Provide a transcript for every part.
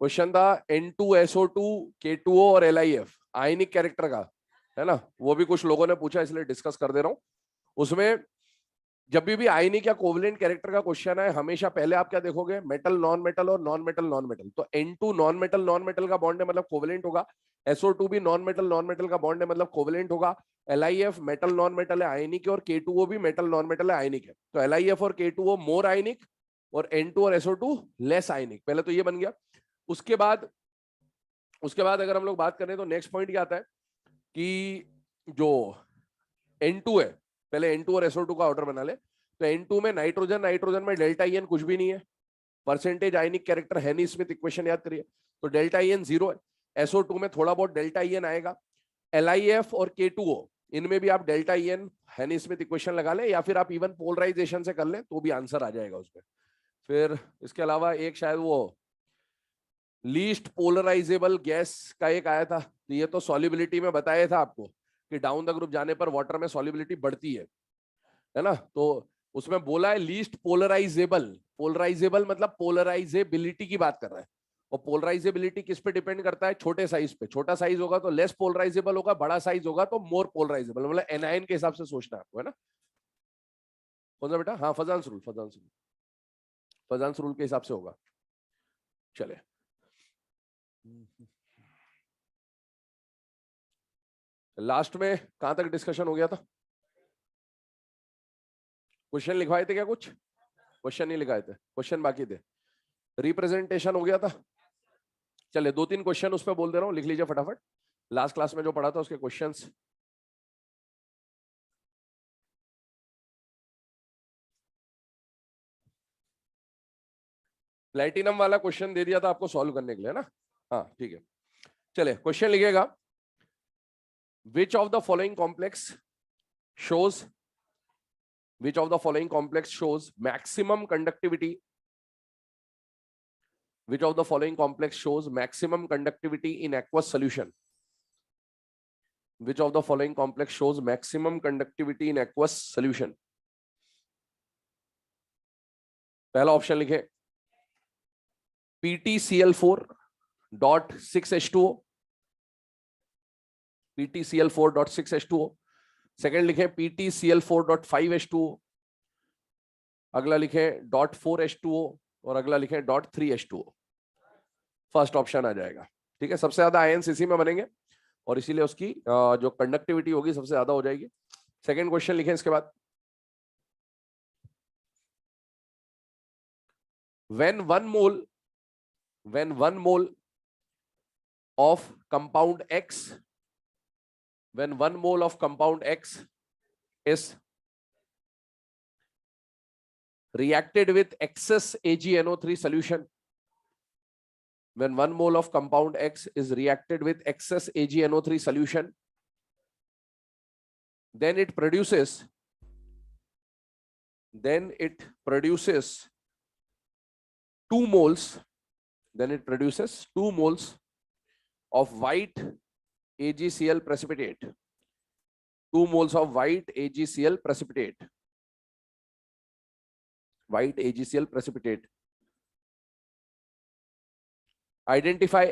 Question था N2SO2 K2O और LiF आयनिक character का, है ना। वो भी कुछ लोगों ने पूछा इसलिए डिस्कस कर दे रहा हूं। उसमें जब भी आयनिक या कोवलेंट कैरेक्टर का क्वेश्चन है, हमेशा पहले आप क्या देखोगे, मेटल नॉन मेटल और नॉन मेटल नॉन मेटल। तो N2 नॉन मेटल का बॉन्ड है मतलब कोवलेंट होगा, SO2 भी नॉन मेटल का बॉन्ड है मतलब कोवलेंट होगा, LiF मेटल नॉन मेटल है आयनिक है, और K2O भी मेटल नॉन मेटल है आयनिक है। तो LiF और K2O मोर आयनिक और N2 और SO2 लेस आयनिक। पहले तो ये बन गया। उसके बाद अगर हम लोग बात करें तो नेक्स्ट पॉइंट क्या आता है कि जो N2 है, पहले N2 और SO2 का ऑर्डर बना ले। तो N2 में नाइट्रोजन में डेल्टा IN कुछ भी नहीं है, परसेंटेज आयनिक कैरेक्टर है नहीं, स्मिथ इक्वेशन याद करिए, तो डेल्टा IN 0 है। SO2 में थोड़ा बहुत डेल्टा IN आएगा। LiF और K2O इनमें भी आप डेल्टा IN है नहीं, स्मिथ इक्वेशन लगा लें, या फिर आप इवन पोलराइजेशन से कर लें तो भी आंसर आ जाएगा उसमें। फिर इसके अलावा एक शायद वो लीस्ट पोलराइजेबल गैस का एक आया था, तो ये तो सॉल्युबिलिटी में बताया था आपको कि डाउन द ग्रुप जाने पर वाटर में सॉल्युबिलिटी बढ़ती है ना। तो उसमें बोला है लीस्ट पोलराइजेबल मतलब पोलराइजेबिलिटी की बात कर रहा है। और पोलराइजेबिलिटी किस पे डिपेंड करता है, छोटे साइज पे। छोटा साइज होगा तो लेस पोलराइजेबल होगा, बड़ा साइज होगा तो मोर पोलराइजेबल, मतलब एनायन के हिसाब से सोचना है आपको, है ना। कौन सा बेटा, हाँ फजांस रूल के हिसाब से होगा। चले लास्ट में कहां तक डिस्कशन हो गया था, क्वेश्चन लिखवाए थे क्या, कुछ क्वेश्चन नहीं लिखाए थे, क्वेश्चन बाकी थे, रिप्रेजेंटेशन हो गया था। चले 2-3 क्वेश्चन उस पर बोल दे रहा हूं, लिख लीजिए फटाफट। लास्ट क्लास में जो पढ़ा था उसके क्वेश्चंस। प्लेटिनम वाला क्वेश्चन दे दिया था आपको सॉल्व करने के लिए, ना। हाँ ठीक है, चले क्वेश्चन लिखिएगा। विच of the following complex shows maximum conductivity, which of the following complex shows maximum conductivity in aqueous solution? Which of the following complex shows maximum conductivity in aqueous solution? पहला ऑप्शन लिखे PtCl4.6H2O, PtCl4.6H2O। Second लिखे PtCl4.5H2O, अगला लिखे .4H2O, और अगला लिखे .3H2O। First option आ जाएगा, ठीक है। सबसे ज्यादा आयंस इसी में बनेंगे और इसीलिए उसकी जो कंडक्टिविटी होगी सबसे ज्यादा हो जाएगी। सेकेंड क्वेश्चन लिखें इसके बाद, when one mole of compound X is reacted with excess AgNO3 solution, when 1 mole of compound X is reacted with excess AgNO3 solution, then it produces 2 moles of white AgCl precipitate, 2 moles of white AgCl precipitate. Identify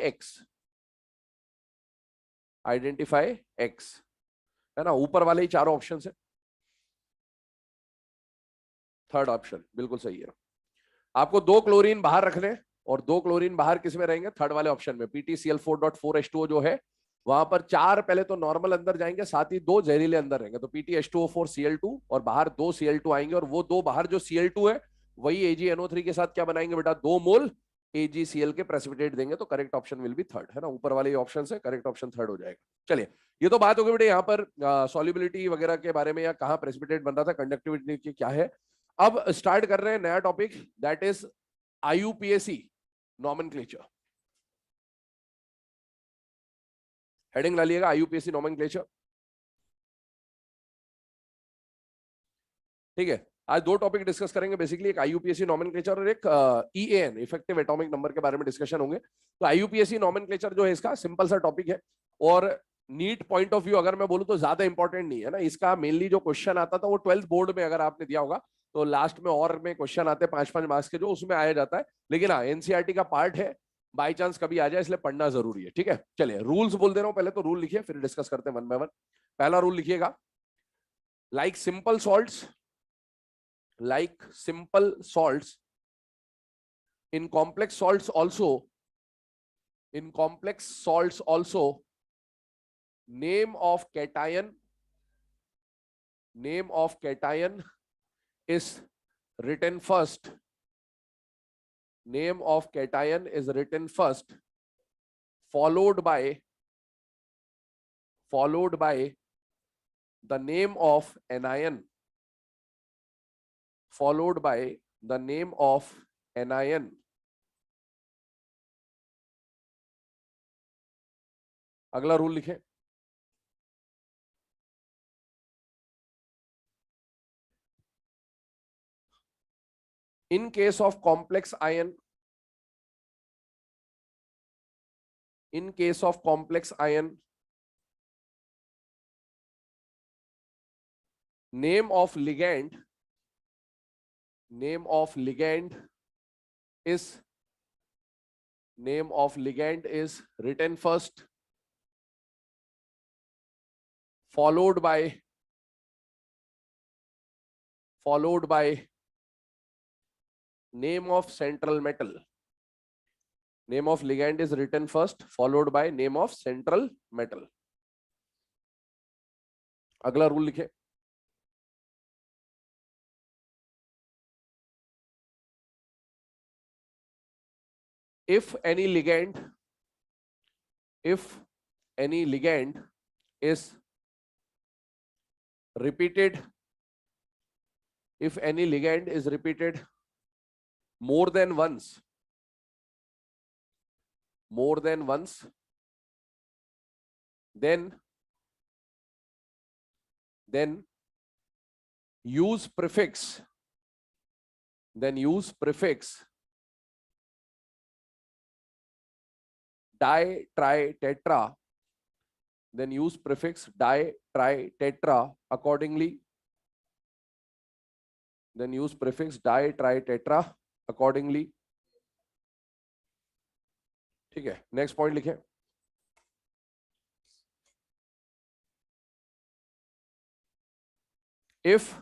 X, है ना। ऊपर वाले ही चारों option है, third option बिल्कुल सही है। आपको 2 क्लोरीन बाहर रखने और 2 क्लोरीन बाहर किस में रहेंगे, थर्ड वाले ऑप्शन में। PtCl4.4H2O जो है वहां पर 4 पहले तो नॉर्मल अंदर जाएंगे, साथ ही 2 जहरीले अंदर रहेंगे, तो PtH2O4Cl2 और बाहर 2 Cl2 आएंगे, और वो 2 बाहर जो Cl2 है वही AgNO3 के साथ क्या बनाएंगे बेटा, 2 मोल AgCl के प्रेसिपिटेट देंगे। तो correct option will be third, है ना। ऊपर वाले ऑप्शन से करेक्ट ऑप्शन थर्ड हो जाएगा। चलिए ये तो बात हो गई बेटे यहाँ पर सॉल्युबिलिटी वगैरह के बारे में, या कहाँ प्रेसिपिटेट बन रहा था, कंडक्टिविटी की क्या है। अब स्टार्ट कर रहे हैं नया topic, that is IUPAC nomenclature. Heading ला लिएगा IUPAC नॉमेनक्लेचर, ठीक है। आज 2 टॉपिक डिस्कस करेंगे बेसिकली, एक IUPAC नॉमेनक्लेचर और एक EAN इफेक्टिव एटॉमिक नंबर के बारे में डिस्कशन होंगे। तो IUPAC नॉमेनक्लेचर जो है इसका सिंपल सा टॉपिक है, और नीट पॉइंट ऑफ व्यू अगर मैं बोलूं तो ज्यादा इंपॉर्टेंट नहीं है ना। इसका मेनली जो क्वेश्चन आता था वो 12th बोर्ड में अगर आपने दिया होगा तो लास्ट में और में क्वेश्चन आते हैं 5-5 मार्क्स के, जो उसमें आया जाता है। लेकिन हाँ NCERT का पार्ट है, बाई चांस कभी आ जाए, इसलिए पढ़ना जरूरी है, ठीक है। चलिए रूल्स बोल दे रहा हूं, पहले तो रूल लिखिए, फिर डिस्कस करते हैं वन बाय वन। पहला रूल लिखिएगा, like simple salts, like simple salts, in complex salts also, in complex salts also, name of cation, name of cation is written first, name of cation is written first, followed by the name of anion, followed by the name of anion. अगला rule लिखें, in case of complex ion, in case of complex ion, name of ligand, name of ligand is, name of ligand is written first, followed by name of central metal, name of ligand is written first, followed by name of central metal. अगला rule लिखे, if any ligand is repeated, if any ligand is repeated more than once, then use prefix, di-tri-tetra, then use prefix di-tri-tetra accordingly, then use prefix di-tri-tetra accordingly, ठीक है। Next point लिखें, if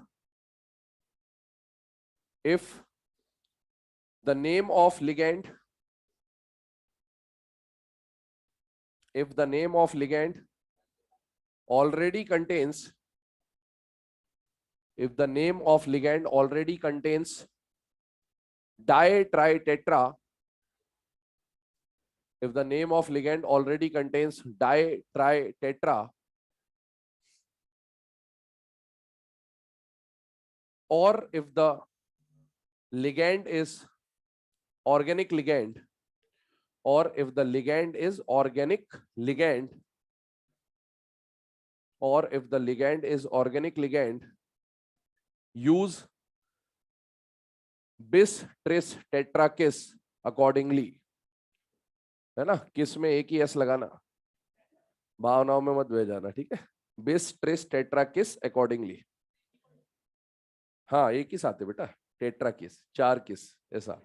the name of ligand, if the name of ligand already contains, if the name of ligand already contains di-tri-tetra, if the name of ligand already contains di-tri-tetra, or if the ligand is organic ligand, or if the ligand is organic ligand, or if the ligand is organic ligand, use bis tris tetra kiss accordingly, है ना। किस में एक ही S लगाना, भावनाओं में मत बह जाना, ठीक है। बिस ट्रिस टेट्रा किस अकॉर्डिंगली, हाँ एक ही साथ है बेटा, टेट्रा किस 4 किस ऐसा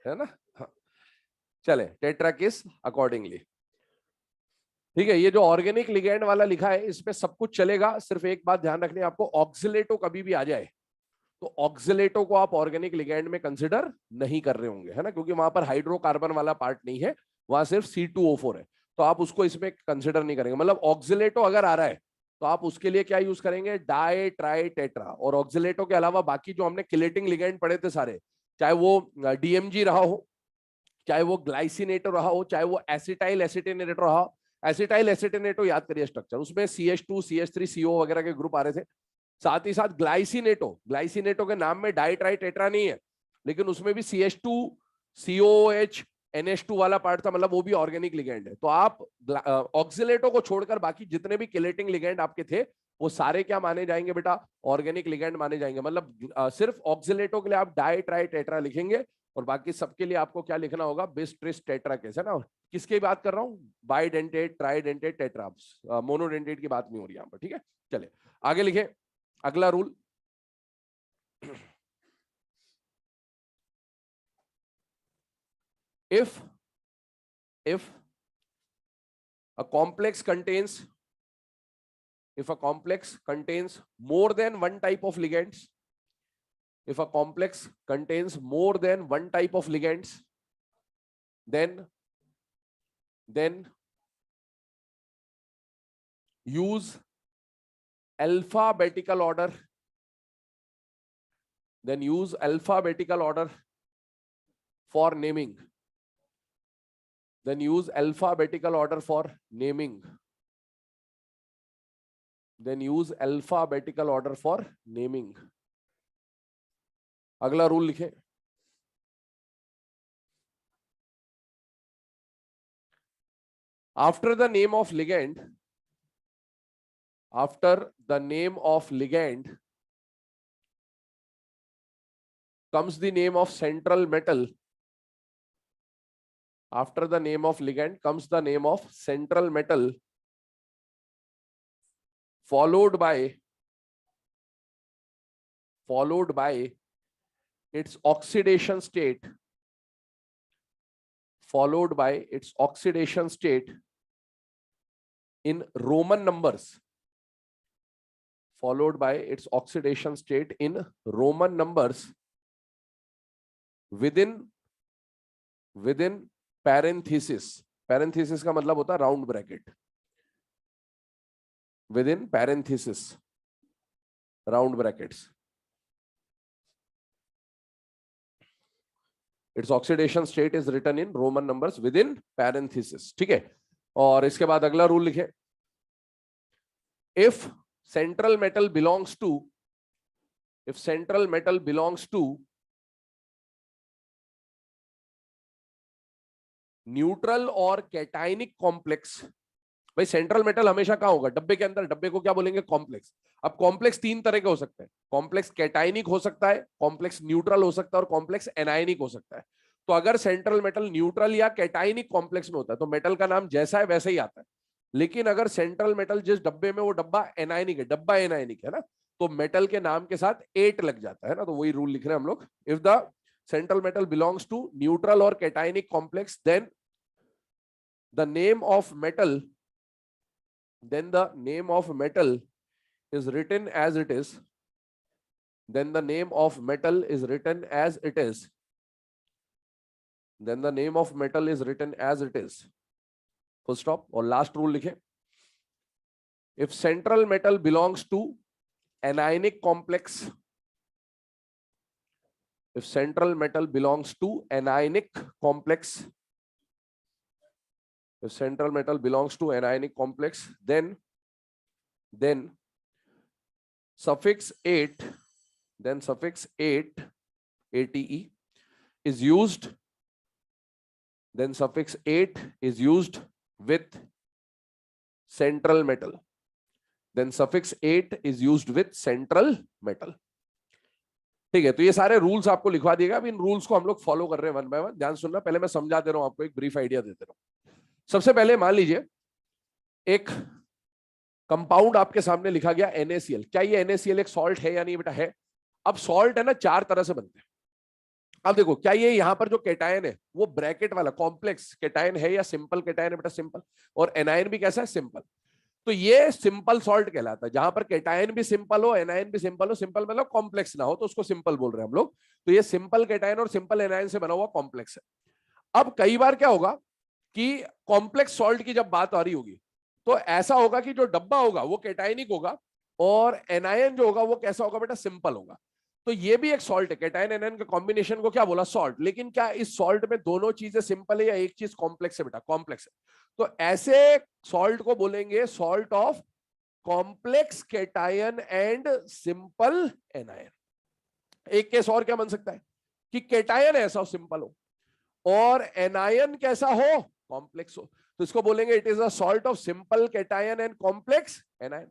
है ना, हाँ। चले टेट्रा किस अकॉर्डिंगली, ठीक है। ये जो ऑर्गेनिक लिगेंड वाला लिखा है इसमें सब कुछ चलेगा, सिर्फ एक बात ध्यान रखनी है आपको, ऑक्सिलेटो कभी भी आ जाए तो ऑक्सिलेटो को आप ऑर्गेनिक लिगेंड में कंसिडर नहीं कर रहे होंगे, है ना, क्योंकि वहां पर हाइड्रोकार्बन वाला पार्ट नहीं है, वहां सिर्फ C2O4 है, तो आप उसको इसमें कंसिडर नहीं करेंगे। मतलब ऑक्सिलेटो अगर आ रहा है तो आप उसके लिए क्या यूज करेंगे, डाई ट्राई टेट्रा। और ऑक्सिलेटो के अलावा बाकी जो हमने किलेटिंग लिगेंड पढ़े थे सारे, चाहे वो DMG रहा हो, चाहे वो ग्लाइसिनेटो रहा हो, चाहे वो एसिटाइल एसिटेनेटो रहा हो। एसिटाइल एसिटेनेटो याद करिए स्ट्रक्चर, उसमें CH2 CH3 CO वगैरह के ग्रुप आ रहे थे। साथ ही साथ ग्लाइसिनेटो के नाम में डाई ट्राई टेट्रा नहीं है, लेकिन उसमें भी CH2 COOH NH2 वाला पार्ट था, मतलब वो भी ऑर्गेनिक लिगेंड है। तो आप ऑक्सिलेटो को छोड़कर बाकी जितने भी किलेटिंग लिगेंड आपके थे वो सारे क्या माने जाएंगे बेटा, ऑर्गेनिक लिगेंड माने जाएंगे। मतलब सिर्फ ऑक्सिलेटो के लिए आप डाई ट्राई टेट्रा लिखेंगे और बाकी सबके लिए आपको क्या लिखना होगा, बिस ट्रिस टेट्रा केस, है ना। किसकी बात कर रहा हूं, बाइडेंटेट ट्राइडेंटेट टेट्रा, मोनोडेंटेट की बात नहीं हो रही यहां पर, ठीक है। चलिए आगे लिखें, अगला rule, if a complex contains more than one type of ligands, if a complex contains more than one type of ligands, then use alphabetical order, for naming, अगला रूल लिखे, after the name of ligand comes the name of central metal. After the name of ligand comes the name of central metal, followed by its oxidation state, in Roman numbers, within parenthesis का मतलब होता है round bracket, within parenthesis, round brackets, its oxidation state is written in Roman numbers within parenthesis. ठीक है, और इसके बाद अगला रूल लिखे, if central metal belongs to neutral और कैटायनिक कॉम्प्लेक्स, भाई सेंट्रल मेटल हमेशा कहां होगा, डब्बे के अंदर, डब्बे को क्या बोलेंगे, कॉम्प्लेक्स। अब कॉम्प्लेक्स तीन तरह के हो सकते हैं, कॉम्प्लेक्स कैटायनिक हो सकता है, कॉम्प्लेक्स न्यूट्रल हो सकता है और कॉम्प्लेक्स एनायनिक हो सकता है। तो अगर सेंट्रल मेटल न्यूट्रल या कैटायनिक कॉम्प्लेक्स में होता है तो मेटल का नाम जैसा है वैसे ही आता है, लेकिन अगर सेंट्रल मेटल जिस डब्बे में, वो डब्बा एनायनिक है ना, तो मेटल के नाम के साथ 8 लग जाता है ना, तो वही रूल लिख रहे हैं हम लोग, if the central metal belongs to neutral or cationic complex, then the name of metal is written as it is, full stop। और लास्ट रूल लिखे, if central metal belongs to anionic complex, if central metal belongs to anionic complex, then suffix 8 ate is used, with central metal, ठीक है। तो ये सारे rules आपको लिखवा दिएगा, अब इन रूल्स को हम लोग फॉलो कर रहे हैं वन बाय वन, ध्यान सुनना, पहले मैं समझा दे रहा हूं आपको, एक ब्रीफ आइडिया देते रहा हूं। सबसे पहले मान लीजिए एक कंपाउंड आपके सामने लिखा गया NaCl, क्या ये NaCl एक सॉल्ट है या नहीं बेटा, है। अब सॉल्ट है ना, 4 तरह से बनते हैं। अब देखो, क्या ये यहाँ पर जो कैटायन है वो ब्रैकेट वाला कॉम्प्लेक्स कैटायन है या सिंपल कैटायन है बेटा, सिंपल, और एनायन भी कैसा है, सिंपल। तो ये सिंपल सॉल्ट कहलाता है, जहां पर कैटायन भी सिंपल हो, एनायन भी सिंपल हो, सिंपल मतलब कॉम्प्लेक्स ना हो, तो उसको सिंपल बोल रहे हैं हम लोग। तो ये सिंपल कैटायन और सिंपल एनायन से बना हुआ कॉम्प्लेक्स है। अब कई बार क्या होगा कि कॉम्प्लेक्स सॉल्ट की जब बात आ रही होगी तो ऐसा होगा कि जो डब्बा होगा वो कैटायनिक होगा और एनायन जो होगा वो कैसा होगा बेटा, सिंपल होगा। तो ये भी एक सॉल्ट है, कैटायन एनायन के कॉम्बिनेशन को क्या बोला, सॉल्ट। लेकिन क्या इस सॉल्ट में दोनों चीजें सिंपल है या एक चीज कॉम्प्लेक्स है बेटा, कॉम्प्लेक्स है। तो ऐसे सॉल्ट को बोलेंगे salt of complex cation and simple anion. एक केस और क्या बन सकता है कि कैटायन ऐसा हो, सिंपल हो, और एनायन कैसा हो, कॉम्प्लेक्स हो, तो इसको बोलेंगे it is a salt of simple cation and complex anion.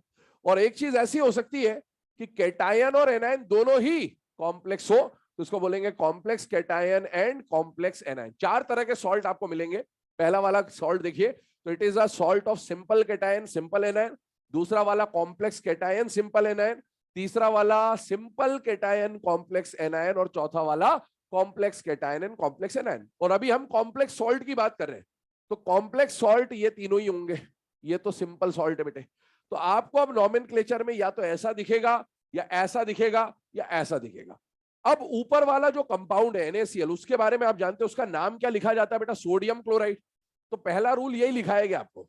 और एक चीज ऐसी हो सकती है कि कैटायन और एनायन दोनों ही कॉम्प्लेक्स हो, तो इसको बोलेंगे complex cation and complex anion. 4 तरह के सॉल्ट आपको मिलेंगे। पहला वाला सॉल्ट देखिए, तो it is a salt of simple cation simple anion, दूसरा वाला कॉम्प्लेक्स कैटायन सिंपल एनायन, तीसरा वाला सिंपल कैटायन कॉम्प्लेक्स एनायन, और चौथा वाला complex cation and complex anion. और अभी हम कॉम्प्लेक्स सॉल्ट की बात कर रहे हैं, तो कॉम्प्लेक्स सॉल्ट ये तीनों ही होंगे, ये तो सिंपल सॉल्ट है बेटे। तो आपको अब नॉमेनक्लेचर में या तो ऐसा दिखेगा या ऐसा दिखेगा या ऐसा दिखेगा। अब ऊपर वाला जो कंपाउंड है NaCl, उसके बारे में आप जानते हो उसका नाम क्या लिखा जाता है बेटा? Sodium chloride. तो पहला रूल यही लिखाएगा आपको,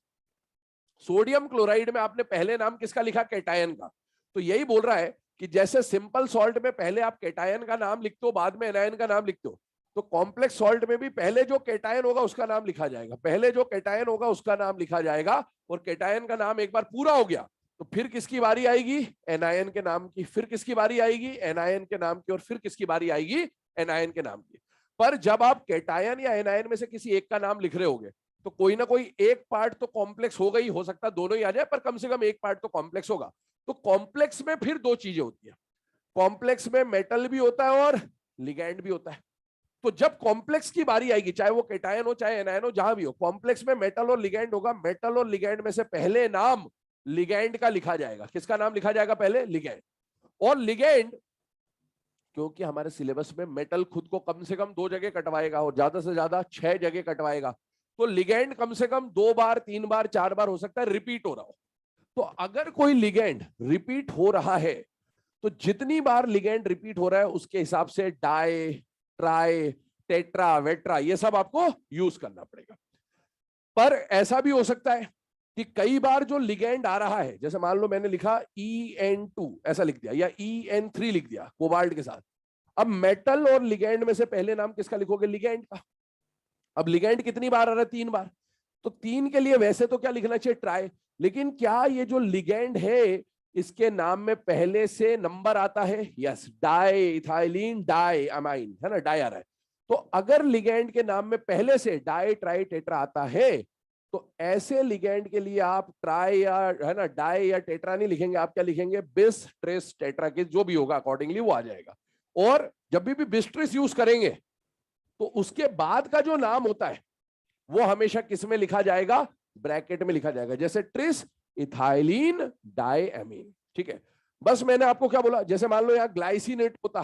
सोडियम क्लोराइड में आपने पहले नाम किसका लिखा? कैटायन का। तो यही बोल रहा है कि जैसे सिंपल सॉल्ट में पहले आप कैटायन का नाम लिखते हो, बाद में एनायन का नाम लिखते हो, तो कॉम्प्लेक्स सॉल्ट में भी पहले जो कैटायन होगा उसका नाम लिखा जाएगा, पहले जो कैटायन होगा उसका नाम लिखा जाएगा। और कैटायन का नाम एक बार पूरा हो गया तो फिर किसकी बारी आएगी? एनायन के नाम की। फिर किसकी बारी आएगी? एनायन के नाम की। और फिर किसकी बारी आएगी? एनायन के नाम की। पर जब आप कैटायन या एनायन में से किसी एक का नाम लिख रहे होगे तो कोई ना कोई एक पार्ट तो कॉम्प्लेक्स होगा ही, हो सकता है दोनों ही आ जाए, पर कम से कम एक पार्ट तो कॉम्प्लेक्स होगा। तो कॉम्प्लेक्स में फिर दो चीजें होती है, कॉम्प्लेक्स में मेटल भी होता है और लिगैंड भी होता है। तो जब कॉम्प्लेक्स की बारी आएगी, चाहे वो कैटायन हो चाहे एनायन हो, जहां भी हो, कॉम्प्लेक्स में मेटल और लिगैंड होगा। मेटल और लिगैंड में से पहले नाम लिगैंड का लिखा जाएगा। किसका नाम लिखा जाएगा पहले? लिगैंड। और लिगैंड, क्योंकि हमारे सिलेबस में मेटल खुद को कम से कम 2 जगह कटवाएगा और ज्यादा से ज्यादा 6 जगह कटवाएगा, तो लिगैंड कम से कम 2 बार 3 बार 4 बार हो सकता है रिपीट हो रहा हो। तो अगर कोई लिगैंड रिपीट हो रहा है तो जितनी बार लिगैंड रिपीट हो रहा है उसके हिसाब से डाई, ट्राई, टेट्रा, वेट्रा, ये सब आपको यूज करना पड़ेगा। पर ऐसा भी हो सकता है कि कई बार जो लिगैंड आ रहा है, जैसे मान लो मैंने लिखा En2 ऐसा लिख दिया या En3 लिख दिया कोबाल्ट के साथ। अब मेटल और लिगैंड में से पहले नाम किसका लिखोगे? लिगैंड का। अब लिगैंड कितनी बार आ रहा है? 3 बार। तो 3 के लिए वैसे तो क्या लिखना चाहिए? ट्राई। लेकिन क्या ये जो लिगैंड है इसके नाम में पहले से नंबर आता है? Yes, diethylene diamine, है ना, डाई आ रहा है। तो अगर लिगैंड के नाम में पहले से डाई, ट्राई, टेट्रा आता है तो ऐसे लिगैंड के लिए आप ट्राई या, है ना, डाई या टेट्रा नहीं लिखेंगे, आप क्या लिखेंगे? बिस, ट्रिस, टेट्रा, के जो भी होगा अकॉर्डिंगली वो आ जाएगा। और जब भी बिस ट्रिस यूज करेंगे तो उसके बाद का जो नाम होता है वो हमेशा किस में लिखा जाएगा? ब्रैकेट में लिखा जाएगा। जैसे ट्रिस इथाइलिन डाइएमीन। ठीक है, बस मैंने आपको क्या बोला, जैसे मान लो यहाँ ग्लाइसिनेट होता,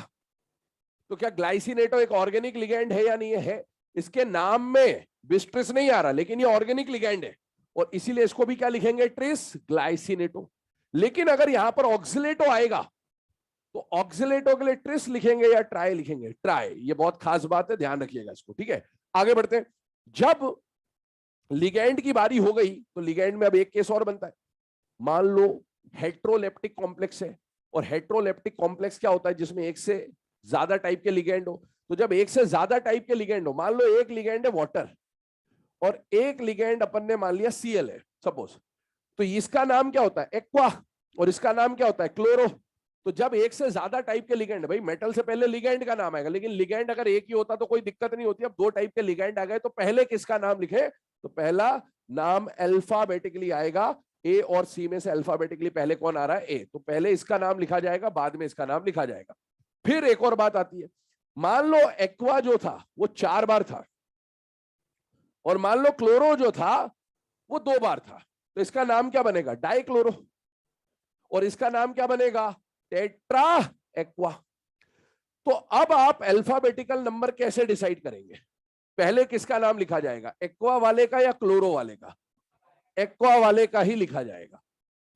तो क्या ग्लाइसिनेटो एक ऑर्गेनिक लिगैंड है या नहीं है? इसके नाम में बिस्ट्रिस नहीं आ रहा, लेकिन ये ऑर्गेनिक लिगैंड है और इसीलिए इसको भी क्या लिखेंगे? Tris glycinato. लेकिन अगर यहां पर ऑक्सिलेटो आएगा तो ऑक्सिलेटो के लिए ट्रिस लिखेंगे या ट्राई लिखेंगे? ट्राई। ये बहुत खास बात है, ध्यान रखिएगा इसको। ठीक है, आगे बढ़ते हैं। जब लिगैंड की बारी हो गई तो लिगैंड में अब एक केस और बनता है। मान लो हेट्रोलेप्टिक कॉम्प्लेक्स है, और हेट्रोलेप्टिक कॉम्प्लेक्स क्या होता है? जिसमें एक से ज्यादा टाइप के लिगैंड हो। तो जब एक से ज्यादा टाइप के लिगैंड हो, मान लो एक लिगैंड है वाटर और एक लिगैंड अपन ने मान लिया Cl है सपोज, तो इसका नाम क्या होता है? एक्वा। और इसका नाम क्या होता है? क्लोरो। तो जब एक से ज्यादा टाइप के लिगैंड, भाई मेटल से पहले लिगैंड का नाम आएगा, लेकिन लिगैंड अगर एक ही होता तो कोई दिक्कत नहीं होती। अब 2 टाइप के लिगैंड आ गए तो पहले किसका नाम लिखे? तो पहला नाम अल्फाबेटिकली आएगा, ए और सी में से अल्फाबेटिकली पहले कौन आ रहा है? ए। तो पहले इसका नाम लिखा जाएगा, बाद में इसका नाम लिखा जाएगा। फिर एक और बात आती है, मान लो एक्वा जो था वो 4 बार था और मान लो क्लोरो जो था वो 2 बार था, तो इसका नाम क्या बनेगा? डाइक्लोरो। और इसका नाम क्या बनेगा? Tetra aqua. तो अब आप अल्फाबेटिकल नंबर कैसे डिसाइड करेंगे? पहले किसका नाम लिखा जाएगा? एक्वा वाले का या क्लोरो वाले का? एक्वा वाले का ही लिखा जाएगा।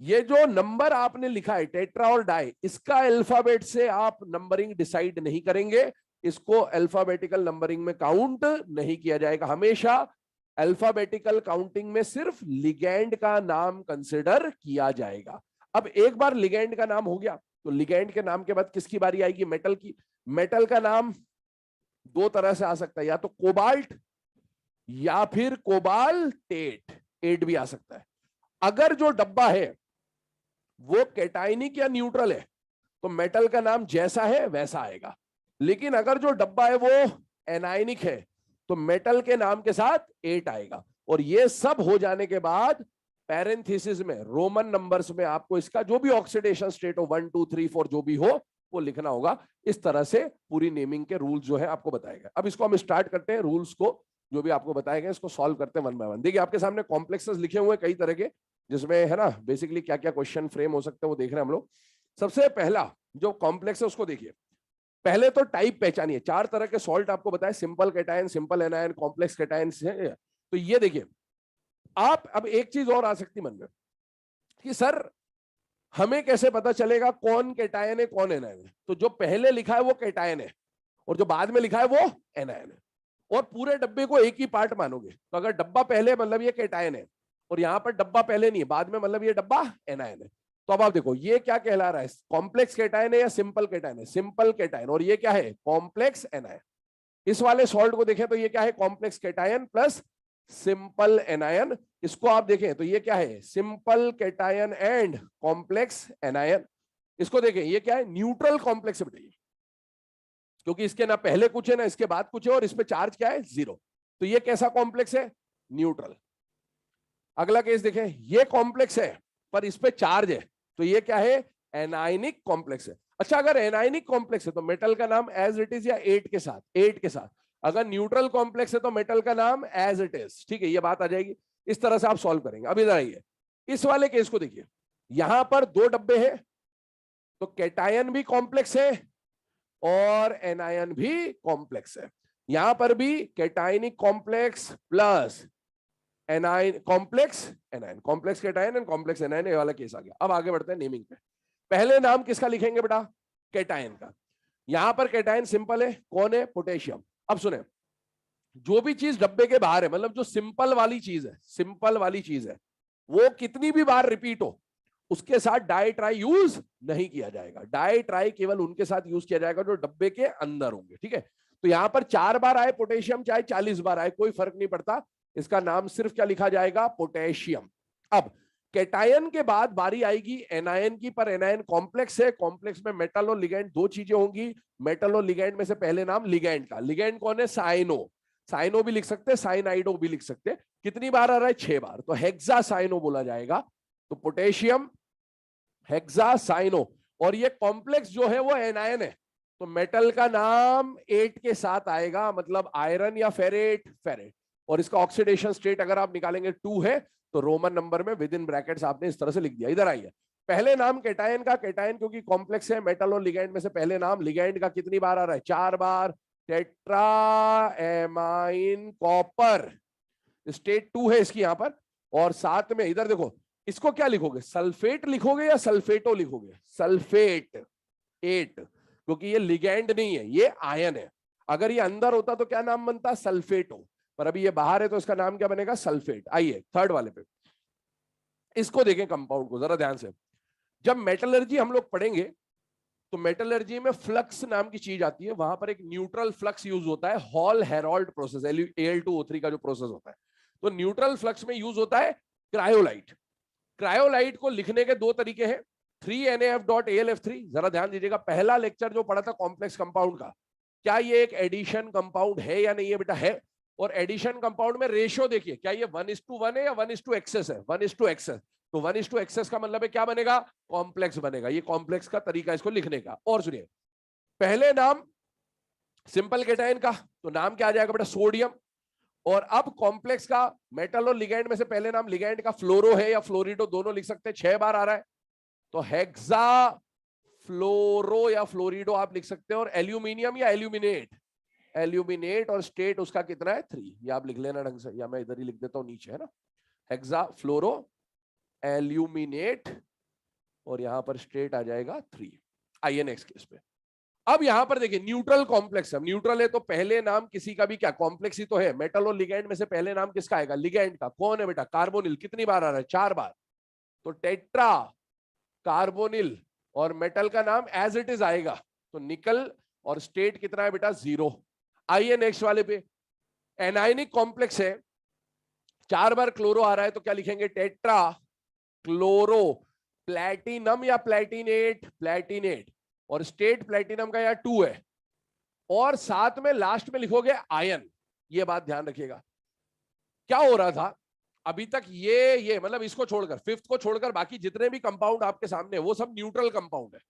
ये जो नंबर आपने लिखा है टेट्रा और डाई, इसका अल्फाबेट से आप नंबरिंग डिसाइड नहीं करेंगे, इसको अल्फाबेटिकल नंबरिंग में काउंट नहीं किया जाएगा। हमेशा अल्फाबेटिकल काउंटिंग में सिर्फ लिगैंड का नाम कंसिडर किया जाएगा। अब एक बार लिगैंड का नाम हो गया तो लिगैंड के नाम के बाद किसकी बारी आएगी? मेटल की। मेटल का नाम 2 तरह से आ सकता है, या तो कोबाल्ट या फिर कोबाल्टेट, एट भी आ सकता है। अगर जो डब्बा है वो कैटायनिक या न्यूट्रल है तो मेटल का नाम जैसा है वैसा आएगा। लेकिन अगर जो डब्बा है वो एनायनिक है तो मेटल के नाम के साथ 8 आएगा। और ये सब हो जाने के बाद पैरेंथेसिस में रोमन नंबर्स में आपको इसका जो भी ऑक्सीडेशन स्टेट हो 1 2 3 4 जो भी हो वो लिखना होगा। इस तरह से पूरी नेमिंग के रूल्स जो है आपको बताएगा। अब इसको हम स्टार्ट करते हैं, रूल्स को जो भी आपको बताएगा इसको सॉल्व करते हैं 1 बाय 1। देखिए आपके सामने कॉम्प्लेक्सेस लिखे हुए कई तरह के, जिसमें है ना बेसिकली क्या क्या क्वेश्चन फ्रेम हो सकते हैं वो देख रहे हैं हम लोग। सबसे पहला जो कॉम्प्लेक्स है उसको देखिए, पहले तो टाइप पहचानिए, 4 तरह के सॉल्ट आपको बताए, simple cation, simple anion, complex cation है। तो ये देखिए, आप अब एक चीज और आ सकती मन में कि सर हमें कैसे पता चलेगा कौन कैटायन है कौन एनायन है? तो जो पहले लिखा है वो कैटायन है और जो बाद में लिखा है वो एनायन है। और पूरे डब्बे को एक ही पार्ट मानोगे, तो अगर डब्बा पहले मतलब ये कैटायन है और यहां पर डब्बा पहले नहीं है बाद में मतलब ये डब्बा एनायन है। तो अब आप देखो ये क्या कहला रहा है, कॉम्प्लेक्स कैटायन है या सिंपल कैटायन है? Simple cation. और ये क्या है? Complex anion. इस वाले सॉल्ट को देखें तो ये क्या है? Complex cation plus simple anion. इसको आप देखें तो ये क्या है? Simple cation and complex anion. इसको देखें ये क्या है? न्यूट्रल कॉम्प्लेक्स है, क्योंकि इसके ना पहले कुछ है ना इसके बाद कुछ है और इस पे चार्ज क्या है? 0। तो ये कैसा कॉम्प्लेक्स है? न्यूट्रल। अगला केस देखें, ये कॉम्प्लेक्स है पर इस पे चार्ज है, तो ये क्या है? एनायनिक कॉम्प्लेक्स है। अच्छा, अगर एनायनिक कॉम्प्लेक्स है तो मेटल का नाम एज इट इज या 8 के साथ? 8 के साथ। अगर न्यूट्रल कॉम्प्लेक्स है तो मेटल का नाम एज इट इज। ठीक है, ये बात आ जाएगी। इस तरह से आप सॉल्व करेंगे। अब इधर आइए, इस वाले केस को देखिए, यहां पर 2 डब्बे हैं तो कैटायन भी कॉम्प्लेक्स है और एनायन भी कॉम्प्लेक्स है। यहां पर भी cationic complex plus anion complex anion, complex cation and complex anion, ये वाला केस आ गया। अब आगे बढ़ते हैं नेमिंग पे। पहले नाम किसका लिखेंगे बेटा? कैटायन का। यहां पर कैटायन सिंपल है, कौन है? पोटेशियम। अब सुने, जो भी चीज डब्बे के बाहर है, मतलब जो सिंपल वाली चीज है, सिंपल वाली चीज है, वो कितनी भी बार रिपीट हो उसके साथ डाई ट्राई यूज नहीं किया जाएगा। डाई ट्राई केवल उनके साथ यूज किया जाएगा जो डब्बे के अंदर होंगे। ठीक है, तो यहां पर 4 बार आए पोटेशियम चाहे 40 बार आए कोई फर्क नहीं पड़ता, इसका नाम सिर्फ क्या लिखा जाएगा? पोटेशियम। अब कैटायन के बाद बारी आएगी एनायन की, पर एनायन कॉम्प्लेक्स है, कॉम्प्लेक्स में मेटल और लिगैंड 2 चीजें होंगी। मेटल और लिगैंड में से पहले नाम लिगैंड का। लिगैंड कौन है? साइनो। साइनो भी लिख सकते हैं, साइनाइडो भी लिख सकते हैं। कितनी बार आ रहा है? 6 बार, तो हेक्सा साइनो बोला जाएगा। तो पोटेशियम हेक्सासाइनो। और ये कॉम्प्लेक्स जो है वो एनायन है, तो मेटल का नाम 8 के साथ आएगा, मतलब आयरन या फेरेट? फेरेट। और इसका ऑक्सीडेशन स्टेट अगर आप निकालेंगे 2 है, तो रोमन नंबर में विद इन ब्रैकेट्स आपने इस तरह से लिख दिया। इधर आइए, पहले नाम कैटायन का, कैटायन क्योंकि कॉम्प्लेक्स है, मेटल और लिगैंड में से पहले नाम लिगैंड का कितनी बार आ रहा है? 4 बार। टेट्रा एमाइन कॉपर, स्टेट 2 है इसकी यहां पर। और साथ में इधर देखो, इसको क्या लिखोगे? सल्फेट लिखोगे या सल्फेटो लिखोगे? सल्फेट 8, क्योंकि ये लिगैंड नहीं है, ये आयन है। अगर ये अंदर होता तो क्या नाम बनता? सल्फेटो। पर अभी ये बाहर है तो इसका नाम क्या बनेगा? सल्फेट। आइए थर्ड वाले पे, इसको देखें कंपाउंड को जरा ध्यान से। जब मेटलर्जी हम लोग पढ़ेंगे तो मेटलर्जी में फ्लक्स नाम की चीज आती है, वहां पर एक न्यूट्रल फ्लक्स यूज होता है, हॉल हेरोल्ड प्रोसेस, Al2O3 का जो प्रोसेस होता है। तो न्यूट्रल फ्लक्स में यूज होता है क्रायोलाइट। क्रायोलाइट को लिखने के 2 तरीके हैं, 3NaF.AlF3। जरा ध्यान दीजिएगा, पहला लेक्चर जो पढ़ा था कॉम्प्लेक्स कंपाउंड का, क्या ये एक एडिशन कंपाउंड है या नहीं है? बेटा है। और एडिशन कंपाउंड में रेशियो देखिए, क्या ये 1:1 है या 1:excess है? 1:excess। तो 1:excess का मतलब है क्या बनेगा? कॉम्प्लेक्स बनेगा। ये कॉम्प्लेक्स का तरीका इसको लिखने का। और सुनिए, पहले नाम सिंपल कैटायन का, तो नाम क्या आ जाएगा बेटा? सोडियम। और अब कॉम्प्लेक्स का, मेटल और लिगैंड में से पहले नाम लिगैंड का फ्लोरो है या फ्लोरिडो, दोनों लिख सकते हैं। 6 बार आ रहा है, तो हेक्सा फ्लोरो या फ्लोरिडो आप लिख सकते हैं। और एल्यूमिनियम या एल्यूमिनेट? एल्यूमिनेट। और स्टेट उसका कितना है? 3। ये आप लिख लेना ढंग से, या मैं इधर ही लिख देता हूं नीचे, है ना? हेक्सा फ्लोरो एल्यूमिनेट, और यहां पर स्टेट आ जाएगा 3। आइए नेक्स्ट केस पे। अब यहां पर देखिए, न्यूट्रल कॉम्प्लेक्स है। न्यूट्रल है तो पहले नाम किसी का भी क्या? कॉम्प्लेक्स ही तो है। मेटल और लिगैंड में से पहले नाम किसका आएगा? लिगैंड का। कौन है बेटा? कार्बोनिल। कितनी बार आ रहा है? 4 बार। तो टेट्रा कार्बोनिल। और मेटल का नाम एज इट इज आएगा, तो निकल। और स्टेट कितना है बेटा? 0। आइए नेक्स्ट वाले पे, एनायनिक कॉम्प्लेक्स है, 4 बार क्लोरो आ रहा है, तो क्या लिखेंगे? टेट्रा क्लोरो प्लैटिनम या प्लैटिनेट? प्लैटिनेट। और स्टेट प्लैटिनम का या 2 है। और साथ में लास्ट में लिखोगे आयन। ये बात ध्यान रखिएगा। क्या हो रहा था अभी तक, ये मतलब इसको छोड़कर, 5th को छोड़कर बाकी जितने भी कंपाउंड आपके सामने वो सब न्यूट्रल कंपाउंड है।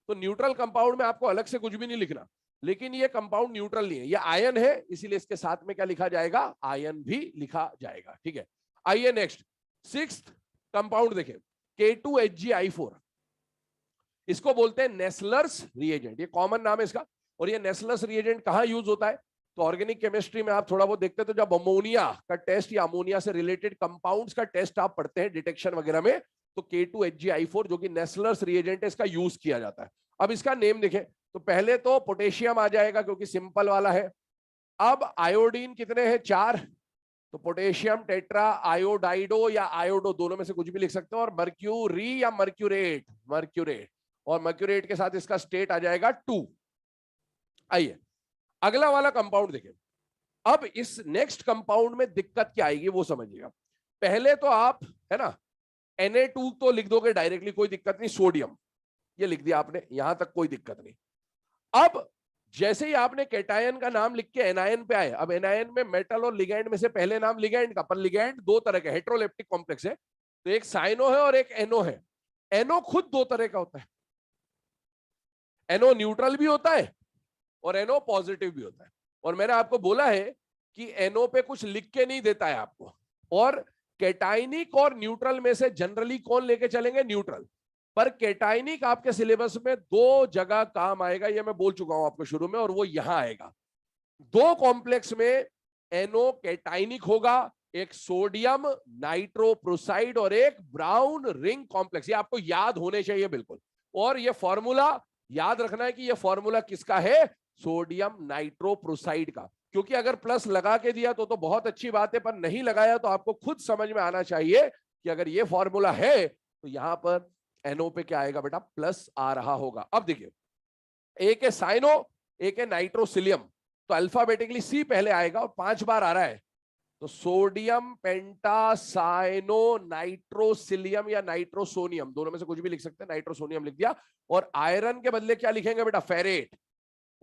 तो न्यूट्रल कंपाउंड में आपको अलग से कुछ भी नहीं लिखना, लेकिन ये कंपाउंड न्यूट्रल नहीं है, ये आयन है, इसीलिए इसके साथ में क्या लिखा जाएगा? आयन भी लिखा जाएगा। ठीक है, आइए नेक्स्ट 6th कंपाउंड देखें, K2HgI4। इसको बोलते हैं नेस्लर्स रिएजेंट, ये कॉमन नाम है इसका। और ये नेस्लर्स रिएजेंट कहाँ यूज होता है? तो ऑर्गेनिक केमिस्ट्री में आप थोड़ा बहुत देखते हैं, तो जब अमोनिया का टेस्ट या अमोनिया से रिलेटेड कंपाउंड्स का टेस्ट आप पढ़ते हैं डिटेक्शन वगैरह में, तो K2HgI4 जो कि नेस्लर्स रिएजेंट है, इसका यूज किया जाता है। अब इसका नेम देखें तो पहले तो पोटेशियम आ जाएगा क्योंकि सिंपल वाला है। अब आयोडीन कितने हैं? 4, तो पोटेशियम टेट्रा आयोडाइडो या आयोडो दोनों में से कुछ भी लिख सकते हो। और मर्क्यूरी या मर्क्यूरेट, मर्क्यूरेट, और मर्क्यूरेट के साथ इसका स्टेट आ जाएगा 2। आइए अगला वाला कंपाउंड देखें। अब इस नेक्स्ट कंपाउंड में दिक्कत क्या आएगी वो समझिएगा। पहले तो आप है ना Na2 तो लिख दोगे डायरेक्टली, कोई दिक्कत नहीं। सोडियम ये लिख दिया आपने, यहां तक कोई दिक्कत नहीं। अब जैसे ही आपने कैटायन का नाम लिख के एनायन पे आए, अब एनायन में मेटल और लिगैंड में से पहले नाम लिगैंड का, पर लिगैंड दो तरह के हेट्रोलेप्टिक कॉम्प्लेक्स है, तो एक साइनो है और एक एनो है। एनो खुद दो तरह का होता है, एनो न्यूट्रल भी होता है और एनो पॉजिटिव भी होता है। और मैंने आपको बोला है कि एनो पे कुछ लिख के नहीं देता है आपको। और कैटाइनिक और न्यूट्रल में से जनरली कौन लेके चलेंगे? न्यूट्रल। पर कैटाइनिक आपके सिलेबस में दो जगह काम आएगा, ये मैं बोल चुका हूं आपको शुरू में, और वो यहां आएगा। दो कॉम्प्लेक्स में एनो कैटाइनिक होगा, एक सोडियम नाइट्रोप्रोसाइड और एक ब्राउन रिंग कॉम्प्लेक्स। ये आपको याद होने चाहिए बिल्कुल। और ये फॉर्मूला याद रखना है कि ये फॉर्मूला किसका है? सोडियम नाइट्रोप्रोसाइड का। क्योंकि अगर प्लस लगा के दिया तो बहुत अच्छी बात है, पर नहीं लगाया तो आपको खुद समझ में आना चाहिए कि अगर ये फॉर्मूला है तो यहां पर एनओ पे क्या आएगा बेटा? प्लस आ रहा होगा। अब देखिए, एक है साइनो, एक है नाइट्रोसिलियम, तो अल्फाबेटिकली सी पहले आएगा और 5 बार आ रहा है, तो सोडियम पेंटासाइनो नाइट्रोसिलियम या नाइट्रोसोनियम, दोनों में से कुछ भी लिख सकते हैं। नाइट्रोसोनियम लिख दिया। और आयरन के बदले क्या लिखेंगे बेटा? फेरेट,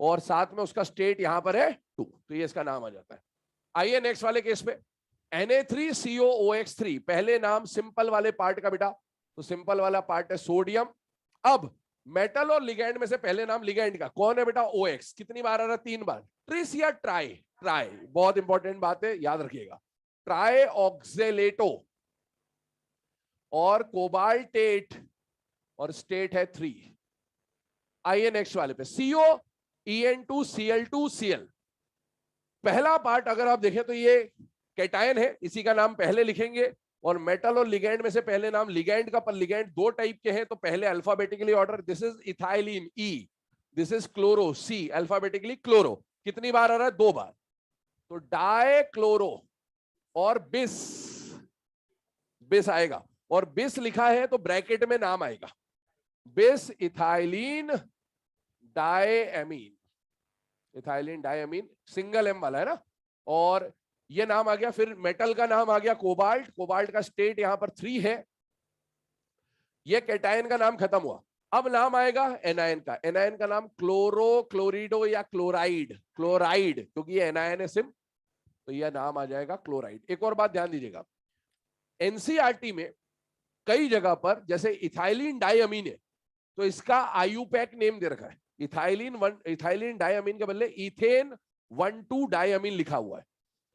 और साथ में उसका स्टेट यहां पर है 2, तो ये इसका नाम आ जाता है। आइए नेक्स्ट वाले केस पे, Na3COOX3, पहले नाम सिंपल वाले पार्ट का बेटा, तो सिंपल वाला पार्ट है सोडियम। अब मेटल और लिगैंड में से पहले नाम लिगैंड का कौन है बेटा? OX। कितनी बार आ रहा है? 3 बार। ट्रिस या ट्राई? ट्राई, बहुत इंपॉर्टेंट बात है, याद रखिएगा। ट्राई ऑक्जेलेटो और कोबाल्टेट, और स्टेट है 3। आइए नेक्स्ट वाले पे, COEN2Cl2Cl। पहला पार्ट अगर आप देखें तो ये कैटायन है, इसी का नाम पहले लिखेंगे। और मेटल और लिगैंड में से पहले नाम लिगैंड का, पर लिगैंड दो टाइप के हैं, तो पहले alphabetically order. This is ethylene E, this is chloro C, alphabetically chloro. कितनी बार आ रहा है? 2 बार। तो डाई क्लोरो और बिस, बिस आएगा, और बिस लिखा है तो ब्रैकेट में नाम आएगा, bis ethylene diamine, ethylene diamine, single m वाला है ना। और ये नाम आ गया। फिर मेटल का नाम आ गया कोबाल्ट, कोबाल्ट का स्टेट यहां पर 3 है। ये कैटायन का नाम खत्म हुआ। अब नाम आएगा एनायन का, एनायन का नाम क्लोरो, क्लोरिडो या क्लोराइड, क्लोराइड, क्योंकि ये एनायन है सिम, तो यह नाम आ जाएगा क्लोराइड। एक और बात ध्यान दीजिएगा, एनसीईआरटी में कई जगह पर जैसे इथाइलिन डायमीन है, तो इसका आयुपैक नेम दे रखा है, इथाइलिन डायमीन के बदले इथेन 1,2 डायमीन लिखा हुआ है।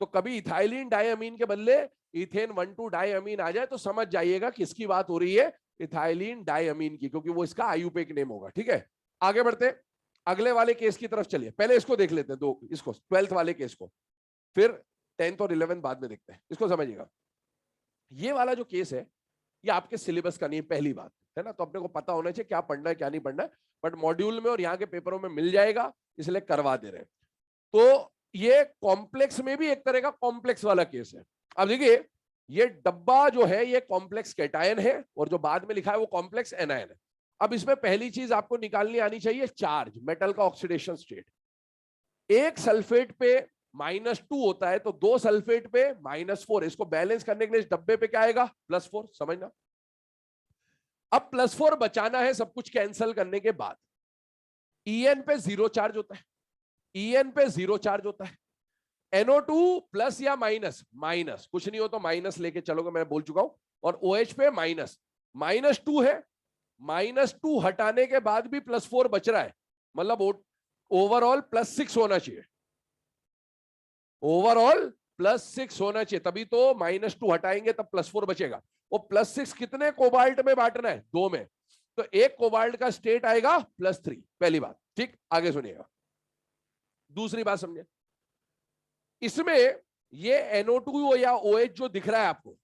तो कभी इथाइलिन डायमीन के बदले इथेन 1,2 डायमीन आ जाए तो समझ जाइएगा किसकी बात हो रही है, इथाइलिन डायमीन की, क्योंकि वो इसका आयुपैक नेम होगा। ठीक है, आगे बढ़ते अगले वाले केस की तरफ चलिए। पहले इसको देख लेते हैं, दो इसको 12th वाले केस को, फिर 10th और 11th बाद में देखते हैं। इसको समझिएगा, ये वाला जो केस है ये आपके सिलेबस का नहीं, पहली बात है ना, तो अपने को पता होना चाहिए क्या पढ़ना है क्या नहीं पढ़ना है, बट मॉड्यूल में और यहाँ के पेपरों में मिल जाएगा, इसलिए करवा दे रहे हैं। तो ये कॉम्प्लेक्स में भी एक तरह का कॉम्प्लेक्स वाला केस है। अब देखिए, ये डब्बा जो है ये कॉम्प्लेक्स कैटायन है, और जो बाद में लिखा है वो कॉम्प्लेक्स एनायन है। अब इसमें पहली चीज आपको निकालनी आनी चाहिए, चार्ज, मेटल का ऑक्सीडेशन स्टेट। एक सल्फेट पे -2 होता है, तो 2 सल्फेट पे -4। इसको बैलेंस करने के लिए इस डब्बे पे क्या आएगा? +4, समझना। अब +4 बचाना है सब कुछ कैंसिल करने के बाद। En पे 0 चार्ज होता है, En पे 0 चार्ज होता है। NO2 प्लस या माइनस, माइनस, कुछ नहीं हो तो माइनस लेके चलोगे, मैं बोल चुका हूं। और OH पे -2 है, -2 हटाने के बाद भी +4 बच रहा है, मतलब ओवरऑल +6 होना चाहिए, ओवरऑल +6 होना चाहिए, तभी तो -2 हटाएंगे तब +4 बचेगा। वो +6 कितने कोबाल्ट में बांटना है? 2 में, तो एक कोबाल्ट का स्टेट आएगा +3, पहली बात। ठीक, आगे सुनिएगा, दूसरी बात समझे, इसमें ये NO2 या OH जो दिख रहा है आपको,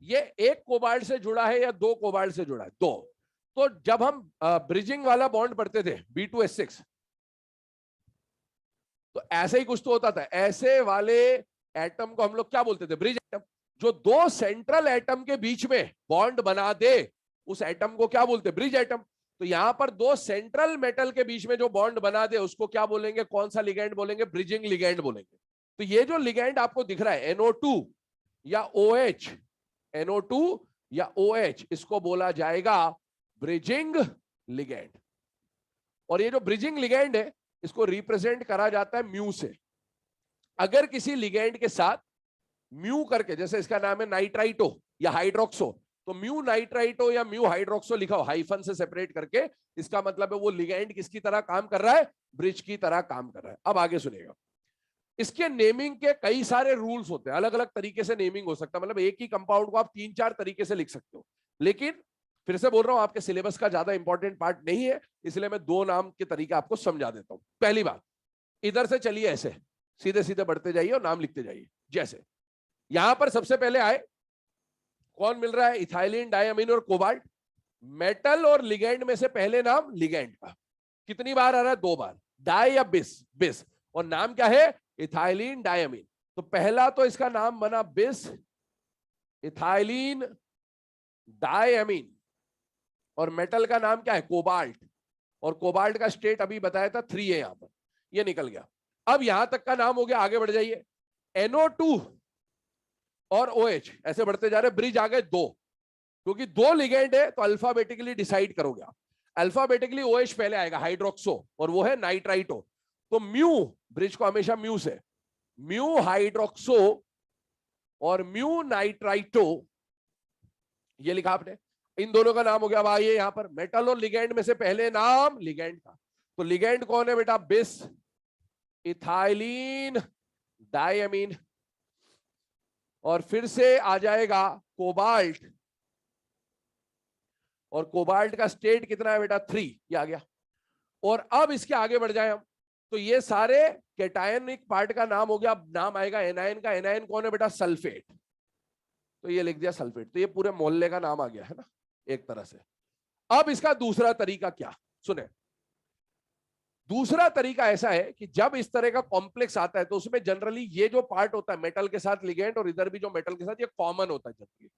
ये एक कोबाल्ट से जुड़ा है या दो कोबाल्ट से जुड़ा है? दो। तो जब हम ब्रिजिंग वाला बॉन्ड पढ़ते थे B2H6, तो ऐसे ही कुछ तो होता था। ऐसे वाले एटम को हम लोग क्या बोलते थे? Bridge atom. जो दो सेंट्रल एटम के बीच में बॉन्ड बना दे उस एटम को क्या बोलते? Bridge atom. तो यहां पर दो सेंट्रल मेटल के बीच में जो बॉन्ड बना दे उसको क्या बोलेंगे? कौन सा लिगैंड बोलेंगे? ब्रिजिंग लिगैंड बोलेंगे। तो ये जो लिगैंड आपको दिख रहा है NO2 या OH, NO2 या OH, इसको बोला जाएगा ब्रिजिंग लिगैंड। और ये जो ब्रिजिंग लिगैंड है इसको रिप्रेजेंट करा जाता है म्यू से। अगर किसी लिगैंड के साथ म्यू करके, जैसे इसका नाम है नाइट्राइटो या हाइड्रोक्सो, तो म्यू नाइट्राइटो या म्यू हाइड्रोक्सो लिखा हो हाइफन से सेपरेट करके, इसका मतलब है वो लिगैंड किसकी तरह काम कर रहा है? ब्रिज की तरह काम कर रहा है। अब आगे सुनिएगा, इसके नेमिंग के कई सारे रूल्स होते हैं, अलग अलग तरीके से नेमिंग हो सकता है। मतलब एक ही कंपाउंड को आप 3-4 तरीके से लिख सकते हो। लेकिन फिर से बोल रहा हूं, आपके सिलेबस का ज्यादा इंपॉर्टेंट पार्ट नहीं है, इसलिए मैं दो नाम के तरीके आपको समझा देता हूं। पहली बात, इधर से चलिए, ऐसे सीधे सीधे बढ़ते जाइए और नाम लिखते जाइए। जैसे यहां पर सबसे पहले आए, कौन मिल रहा है? इथाइलिन, डायमीन और कोबाल्ट। मेटल और लिगैंड में से पहले नाम लिगैंड का कितनी बार आ रहा है? 2 बार। डाई या बिस? बिस। और नाम क्या है? Ethylene diamine. तो पहला तो इसका नाम बना बिस इथाइलिन डायमीन। और मेटल का नाम क्या है? कोबाल्ट। और कोबाल्ट का स्टेट अभी बताया था 3 है, यहां पर ये निकल गया। अब यहां तक का नाम हो गया, आगे बढ़ जाइए। NO2 और OH, ऐसे बढ़ते जा रहे, ब्रिज आ गए 2, क्योंकि 2 लिगेंड है तो अल्फाबेटिकली डिसाइड करोगे आप। अल्फाबेटिकली OH पहले आएगा, हाइड्रोक्सो, और वो है नाइट्राइटो। तो म्यू, ब्रिज को हमेशा म्यू से, म्यू हाइड्रोक्सो और म्यू नाइट्राइटो, ये लिखा आपने। इन दोनों का नाम हो गया। अब आइए यहां पर, मेटल और लिगैंड में से पहले नाम लिगैंड का। तो लिगैंड कौन है बेटा? बिस इथाइलिन डायमीन। और फिर से आ जाएगा कोबाल्ट, और कोबाल्ट का स्टेट कितना है बेटा? 3, ये आ गया। और अब इसके आगे बढ़ जाए हम, तो ये सारे कैटायनिक पार्ट का नाम हो गया। नाम आएगा एनायन का। एनायन कौन है बेटा? सल्फेट। तो ये लिख दिया सल्फेट। तो ये पूरे मोहल्ले का नाम आ गया है ना, एक तरह से। अब इसका दूसरा तरीका क्या, सुने। दूसरा तरीका ऐसा है कि जब इस तरह का कॉम्प्लेक्स आता है तो उसमें जनरली ये जो पार्ट होता है मेटल के साथ लिगेंड, और इधर भी जो मेटल के साथ, ये कॉमन होता है जनरली।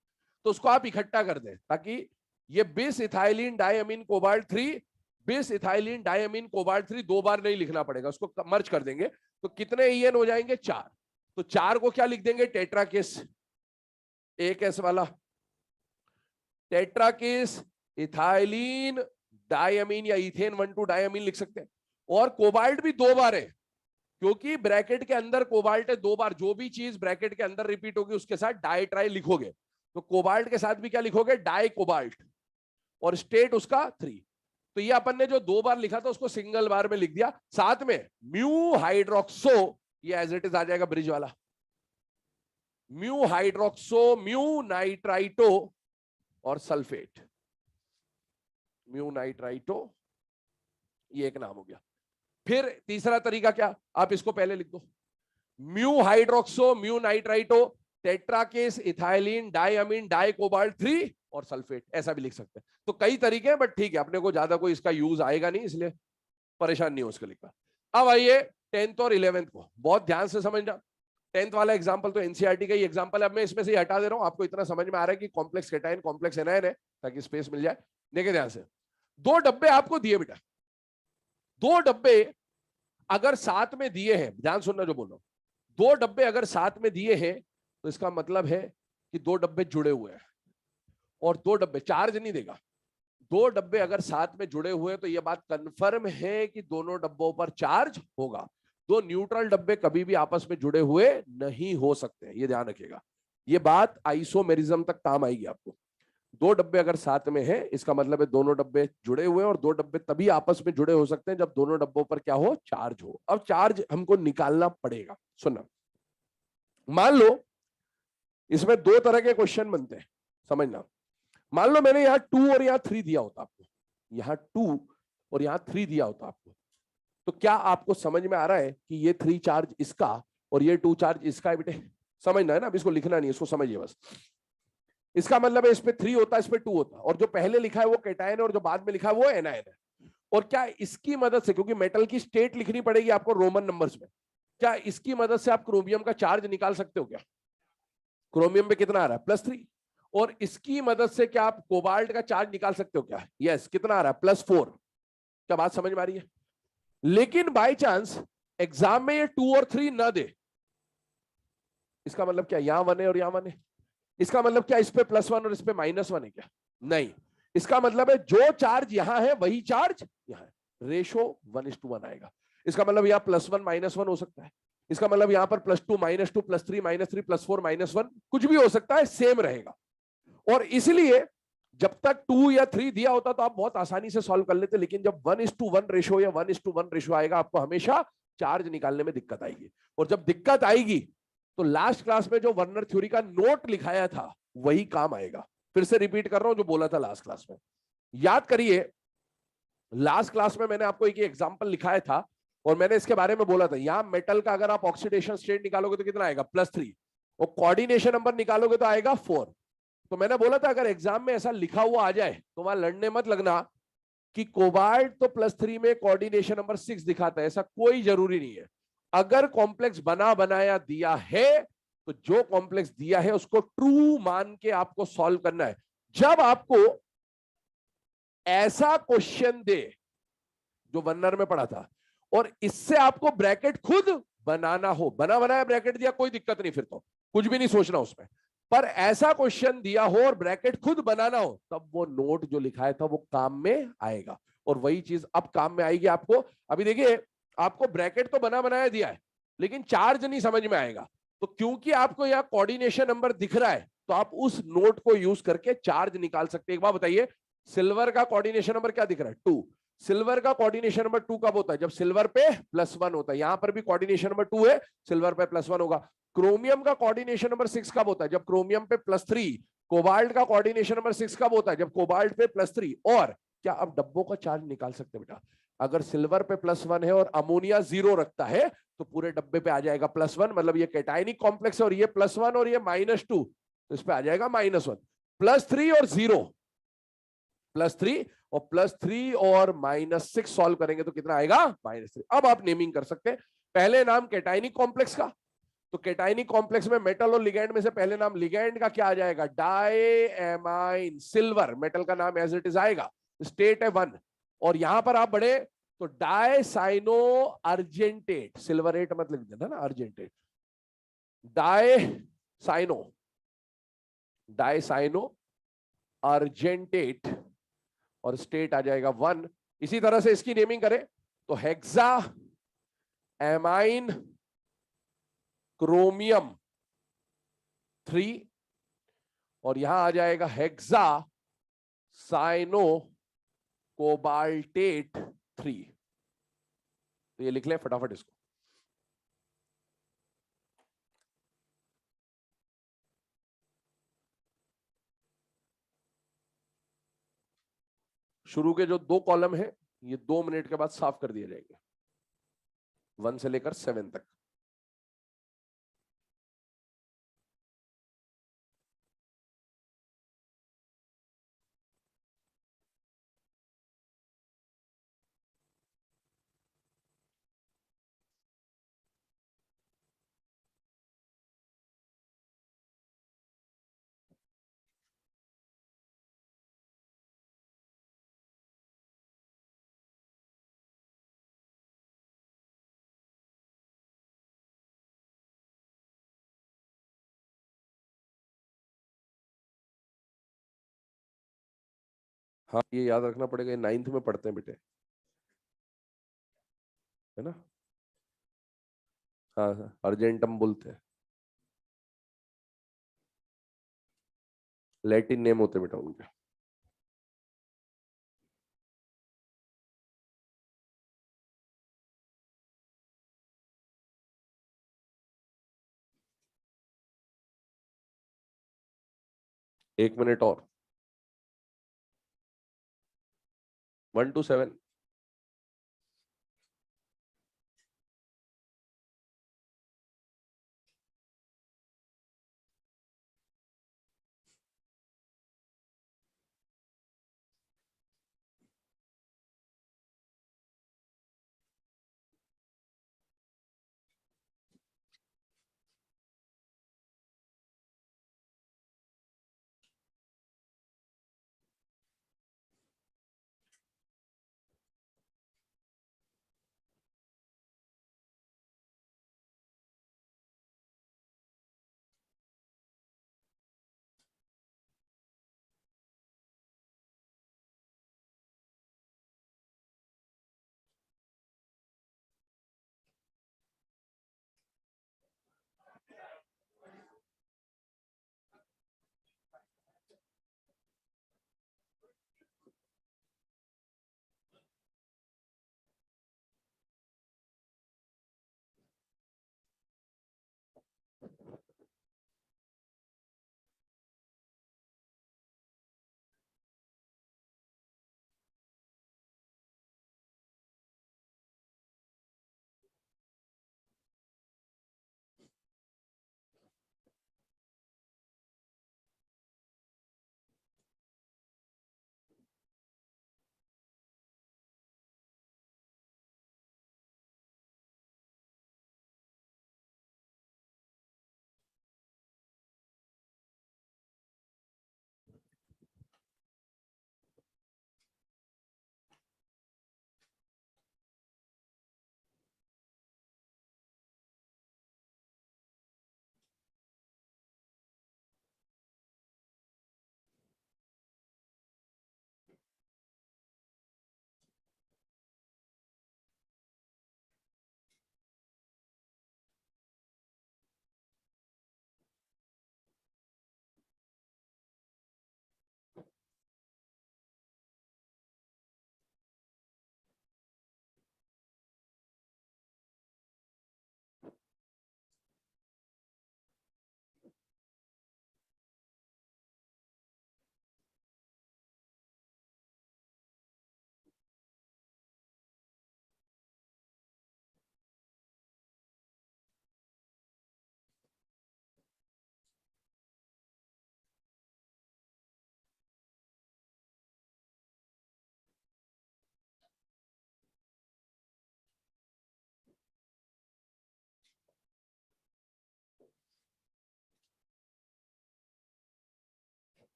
तो उसको आप इकट्ठा कर दें, ताकि ये बिस इथाइलिन डायमीन कोबाल्ट 3, बिस इथाइलिन डायमीन कोबाल्ट 3 2 बार नहीं लिखना पड़ेगा, उसको मर्ज कर देंगे। तो कितने EN हो जाएंगे? 4। तो 4 को क्या लिख देंगे? टेट्राकिस, एक एस वाला टेट्राकिस इथाइलिन डायमीन, या इथेन 1,2 डायमीन लिख सकते हैं। और कोबाल्ट भी 2 बार है, क्योंकि ब्रैकेट के अंदर कोबाल्ट है 2 बार। जो भी चीज ब्रैकेट के अंदर रिपीट होगी उसके साथ डाई ट्राई लिखोगे। तो कोबाल्ट के साथ भी क्या लिखोगे? डाई कोबाल्ट, और स्टेट उसका 3। तो ये अपन ने जो 2 बार लिखा था उसको सिंगल बार में लिख दिया। साथ में म्यू हाइड्रोक्सो, ये एज इट इज आ जाएगा ब्रिज वाला। म्यू हाइड्रोक्सो, म्यू नाइट्राइटो और सल्फेट, म्यू नाइट्राइटो, ये एक नाम हो गया। फिर तीसरा तरीका क्या? आप इसको पहले लिख दो, mu hydroxo, mu nitrito, tetrakis ethylene diamine di cobalt 3 और सल्फेट, ऐसा भी लिख सकते हैं। तो कई तरीके हैं, बट ठीक है, अपने को ज्यादा कोई इसका यूज आएगा नहीं, इसलिए परेशान नहीं हो उसको लिखा। अब आइए 10th और 11th को बहुत ध्यान से समझना। 10th वाला एग्जांपल तो NCERT का ही एग्जांपल है। अब मैं इसमें से हटा दे रहा हूं, आपको इतना समझ में आ रहा है कि कॉम्प्लेक्स कैटायन कॉम्प्लेक्स एनायन है, ताकि स्पेस मिल जाए। देखिए ध्यान से, 2 डब्बे आपको दिए बेटा। 2 डब्बे अगर साथ में दिए हैं, ध्यान सुनना जो बोल रहा हूं, 2 डब्बे अगर साथ में दिए हैं तो इसका मतलब है कि 2 डब्बे जुड़े हुए हैं। और 2 डब्बे चार्ज नहीं देगा। 2 डब्बे अगर साथ में जुड़े हुए हैं तो यह बात कंफर्म है कि दोनों डब्बों पर चार्ज होगा। 2 न्यूट्रल डब्बे कभी भी आपस में जुड़े हुए नहीं हो सकते, ये ध्यान रखिएगा। ये बात आइसोमेरिज्म तक काम आएगी आपको। 2 डब्बे अगर साथ में है, इसका मतलब है दोनों डब्बे जुड़े हुए हैं, और 2 डब्बे तभी आपस में जुड़े हो सकते हैं जब दोनों डब्बों पर क्या हो? चार्ज हो। अब चार्ज हमको निकालना पड़ेगा। सुनना, मान लो इसमें 2 तरह के क्वेश्चन बनते हैं, समझना। मान लो मैंने यहां 2 और यहां 3 दिया होता आपको, यहां 2 और यहां 3 दिया होता आपको, तो क्या आपको समझ में आ रहा है कि ये 3 चार्ज इसका और ये 2 चार्ज इसका है बेटे? समझना है ना, अब इसको लिखना नहीं है, इसको समझिए बस। इसका मतलब है इस पे 3 होता है, इस पे 2 होता है, और जो पहले लिखा है वो कैटायन है और जो बाद में लिखा है वो एनायन है। और क्या इसकी मदद से, क्योंकि मेटल की स्टेट लिखनी पड़ेगी आपको रोमन नंबर्स में, क्या इसकी मदद से आप क्रोमियम का चार्ज निकाल सकते हो क्या? क्रोमियम पे कितना आ रहा है? +3। और इसकी मदद से क्या आप कोबाल्ट का चार्ज निकाल सकते हो क्या? यस, कितना आ रहा है? +4। क्या बात समझ में आ रही है? लेकिन बाय चांस एग्जाम में ये 2 और 3 ना दे, इसका मतलब क्या यहां 1 है और यहां 1 है? इसका मतलब क्या इस पे +1 और इस पे -1 है क्या? नहीं, इसका मतलब है जो चार्ज यहां है वही चार्ज यहां है, रेशो 1:1 आएगा। इसका मतलब यहां +1 -1 हो सकता है, इसका मतलब यहां पर +2 -2 +3 -3 +4 -1 कुछ भी हो सकता है, सेम रहेगा। और इसलिए जब तक 2 या 3 दिया होता तो आप बहुत आसानी से सॉल्व कर लेते, लेकिन जब 1:1 रेशो या 1:1 रेशो आएगा आपको हमेशा चार्ज निकालने में दिक्कत आएगी। और जब दिक्कत आएगी तो लास्ट क्लास में जो वर्नर थ्योरी का नोट लिखाया था वही काम आएगा। फिर से रिपीट कर रहा हूं जो बोला था लास्ट क्लास में, याद करिए। लास्ट क्लास में मैंने आपको एक एग्जांपल लिखाया था और मैंने इसके बारे में बोला था, यहां मेटल का अगर आप ऑक्सीडेशन स्टेट निकालोगे तो कितना आएगा? +3, और कोऑर्डिनेशन नंबर निकालोगे तो आएगा 4। तो मैंने बोला था अगर एग्जाम में ऐसा लिखा हुआ आ जाए तो वहां लड़ने मत लगना कि कोबाल्ट तो +3 में कोऑर्डिनेशन नंबर 6 दिखाता है, ऐसा कोई जरूरी नहीं है। अगर कॉम्प्लेक्स बना बनाया दिया है तो जो कॉम्प्लेक्स दिया है उसको ट्रू मान के आपको सॉल्व करना है। जब आपको ऐसा क्वेश्चन दे जो वर्नर में पढ़ा था और इससे आपको ब्रैकेट खुद बनाना हो, बना बनाया ब्रैकेट दिया कोई दिक्कत नहीं, फिर तो कुछ भी नहीं सोचना उसमें। पर ऐसा क्वेश्चन दिया हो और ब्रैकेट खुद बनाना हो, तब वो नोट जो लिखाया था वो काम में आएगा। और वही चीज अब काम में आएगी आपको। अभी देखिए, आपको ब्रैकेट तो बना बनाया दिया है लेकिन चार्ज नहीं समझ में आएगा, तो क्योंकि आपको यहाँ कोऑर्डिनेशन नंबर दिख रहा है तो आप उस नोट को यूज करके चार्ज निकाल सकते हैं। एक बात बताइए, सिल्वर का कोऑर्डिनेशन नंबर क्या दिख रहा है? 2। सिल्वर का कोऑर्डिनेशन नंबर 2 कब होता है? जब सिल्वर पे +1 होता है। यहां पर भी कोऑर्डिनेशन नंबर 2 है, सिल्वर पे +1 होगा। क्रोमियम का कोऑर्डिनेशन नंबर 6 कब होता है? जब क्रोमियम पे +3। कोबाल्ट का कोऑर्डिनेशन नंबर 6 कब होता है? जब कोबाल्ट पे +3। और क्या आप डब्बों का चार्ज निकाल सकते हैं बेटा? अगर सिल्वर पे +1 है और अमोनिया 0 रखता है तो पूरे डब्बे पे आ जाएगा +1, मतलब ये कैटायनिक कॉम्प्लेक्स है और ये +1 और ये -2, तो इस पे आ जाएगा -1। +3 और 0, +3 और +3 और -6 सॉल्व करेंगे तो कितना आएगा? -3। अब आप नेमिंग कर सकते हैं। पहले नाम कैटायनिक कॉम्प्लेक्स का, तो कैटायनिक कॉम्प्लेक्स में मेटल और लिगैंड में से पहले नाम लिगैंड का क्या आ जाएगा? डायएमाइन सिल्वर, मेटल का नाम एज इट इज आएगा, स्टेट है 1। और यहां पर आप बढ़े तो डायसाइनो अर्जेंटेट, सिल्वरेट मत लिख देना ना, अर्जेंटेट, डायसाइनो, डायसाइनो अर्जेंटेट और स्टेट आ जाएगा 1। इसी तरह से इसकी नेमिंग करें तो हेक्सा एमाइन क्रोमियम 3, और यहां आ जाएगा हेक्सा साइनो कोबाल्टेट 3। तो ये लिख लें फटाफट इसको। शुरू के जो 2 कॉलम है ये 2 मिनट के बाद साफ कर दिए जाएंगे, 1 से लेकर 7 तक। हाँ, ये याद रखना पड़ेगा, 9th में पढ़ते हैं बेटे, है ना? हाँ हाँ, अर्जेंटम बोलते हैं, लैटिन नेम होते हैं बेटा उनके। एक मिनट और, 1 to 7।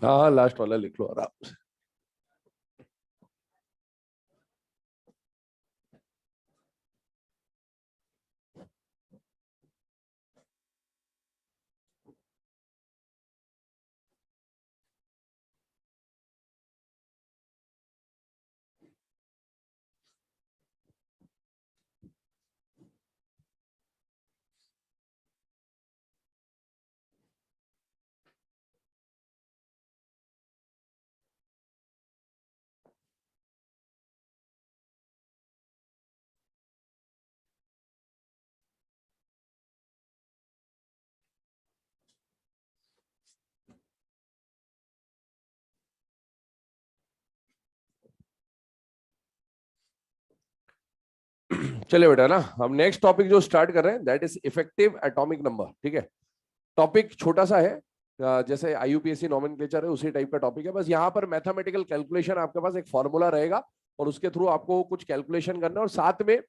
हाँ हाँ, लास्ट वाला लिख लो आराम से। चलिए बेटा ना, हम नेक्स्ट टॉपिक जो स्टार्ट कर रहे हैं that is effective atomic number. ठीक है, टॉपिक छोटा सा है, जैसे आईयूपीएससी नॉमेनक्लेचर है उसी टाइप का टॉपिक है। बस यहाँ पर मैथमेटिकल कैलकुलेशन, आपके पास एक फॉर्मूला रहेगा और उसके थ्रू आपको कुछ कैलकुलेशन करना है, और साथ में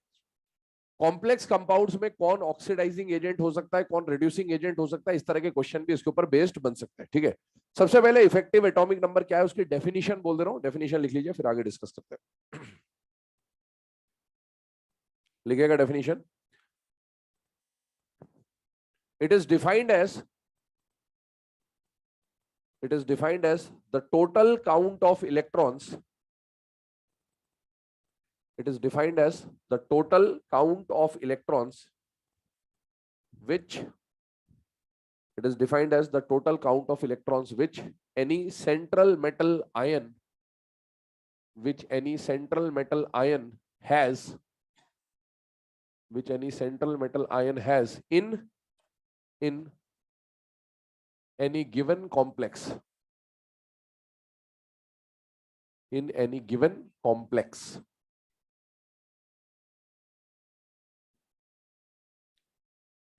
कॉम्प्लेक्स कंपाउंड्स में कौन ऑक्सीडाइजिंग एजेंट हो सकता है, कौन रिड्यूसिंग एजेंट हो सकता है, इस तरह के क्वेश्चन भी इसके ऊपर बेस्ड बन सकते हैं। ठीक है, सबसे पहले इफेक्टिव एटॉमिक नंबर क्या है उसकी डेफिनेशन बोल दे रहा हूँ, डेफिनेशन लिख लीजिए, फिर आगे डिस्कस करते हैं। लिखिएगा definition. It is defined as, it is defined as the total count of electrons. It is defined as the total count of electrons which, it is defined as the total count of electrons which any central metal ion, which any central metal ion has, which any central metal ion has in any given complex, in any given complex.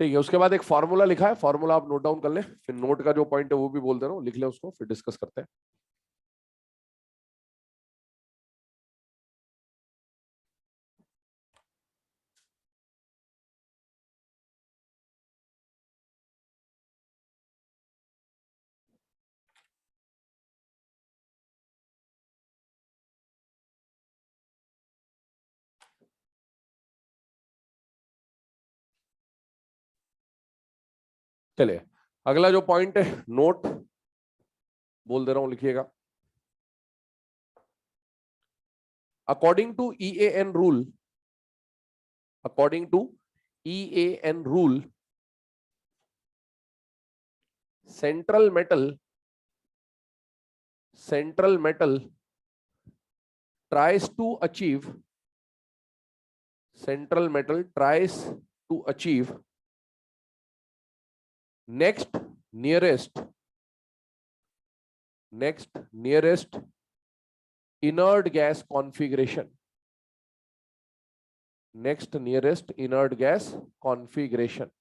ठीक है, उसके बाद एक formula लिखा है, formula आप note down कर ले, फिर नोट का जो पॉइंट है वो भी बोल दे रहा हूँ, लिख ले उसको, फिर डिस्कस करते हैं। चलिए, अगला जो पॉइंट है, नोट बोल दे रहा हूं, लिखिएगा। According to EAN rule, according to EAN rule, central metal, central metal tries to achieve, central metal tries to achieve next nearest, next nearest inert gas configuration, next nearest inert gas configuration.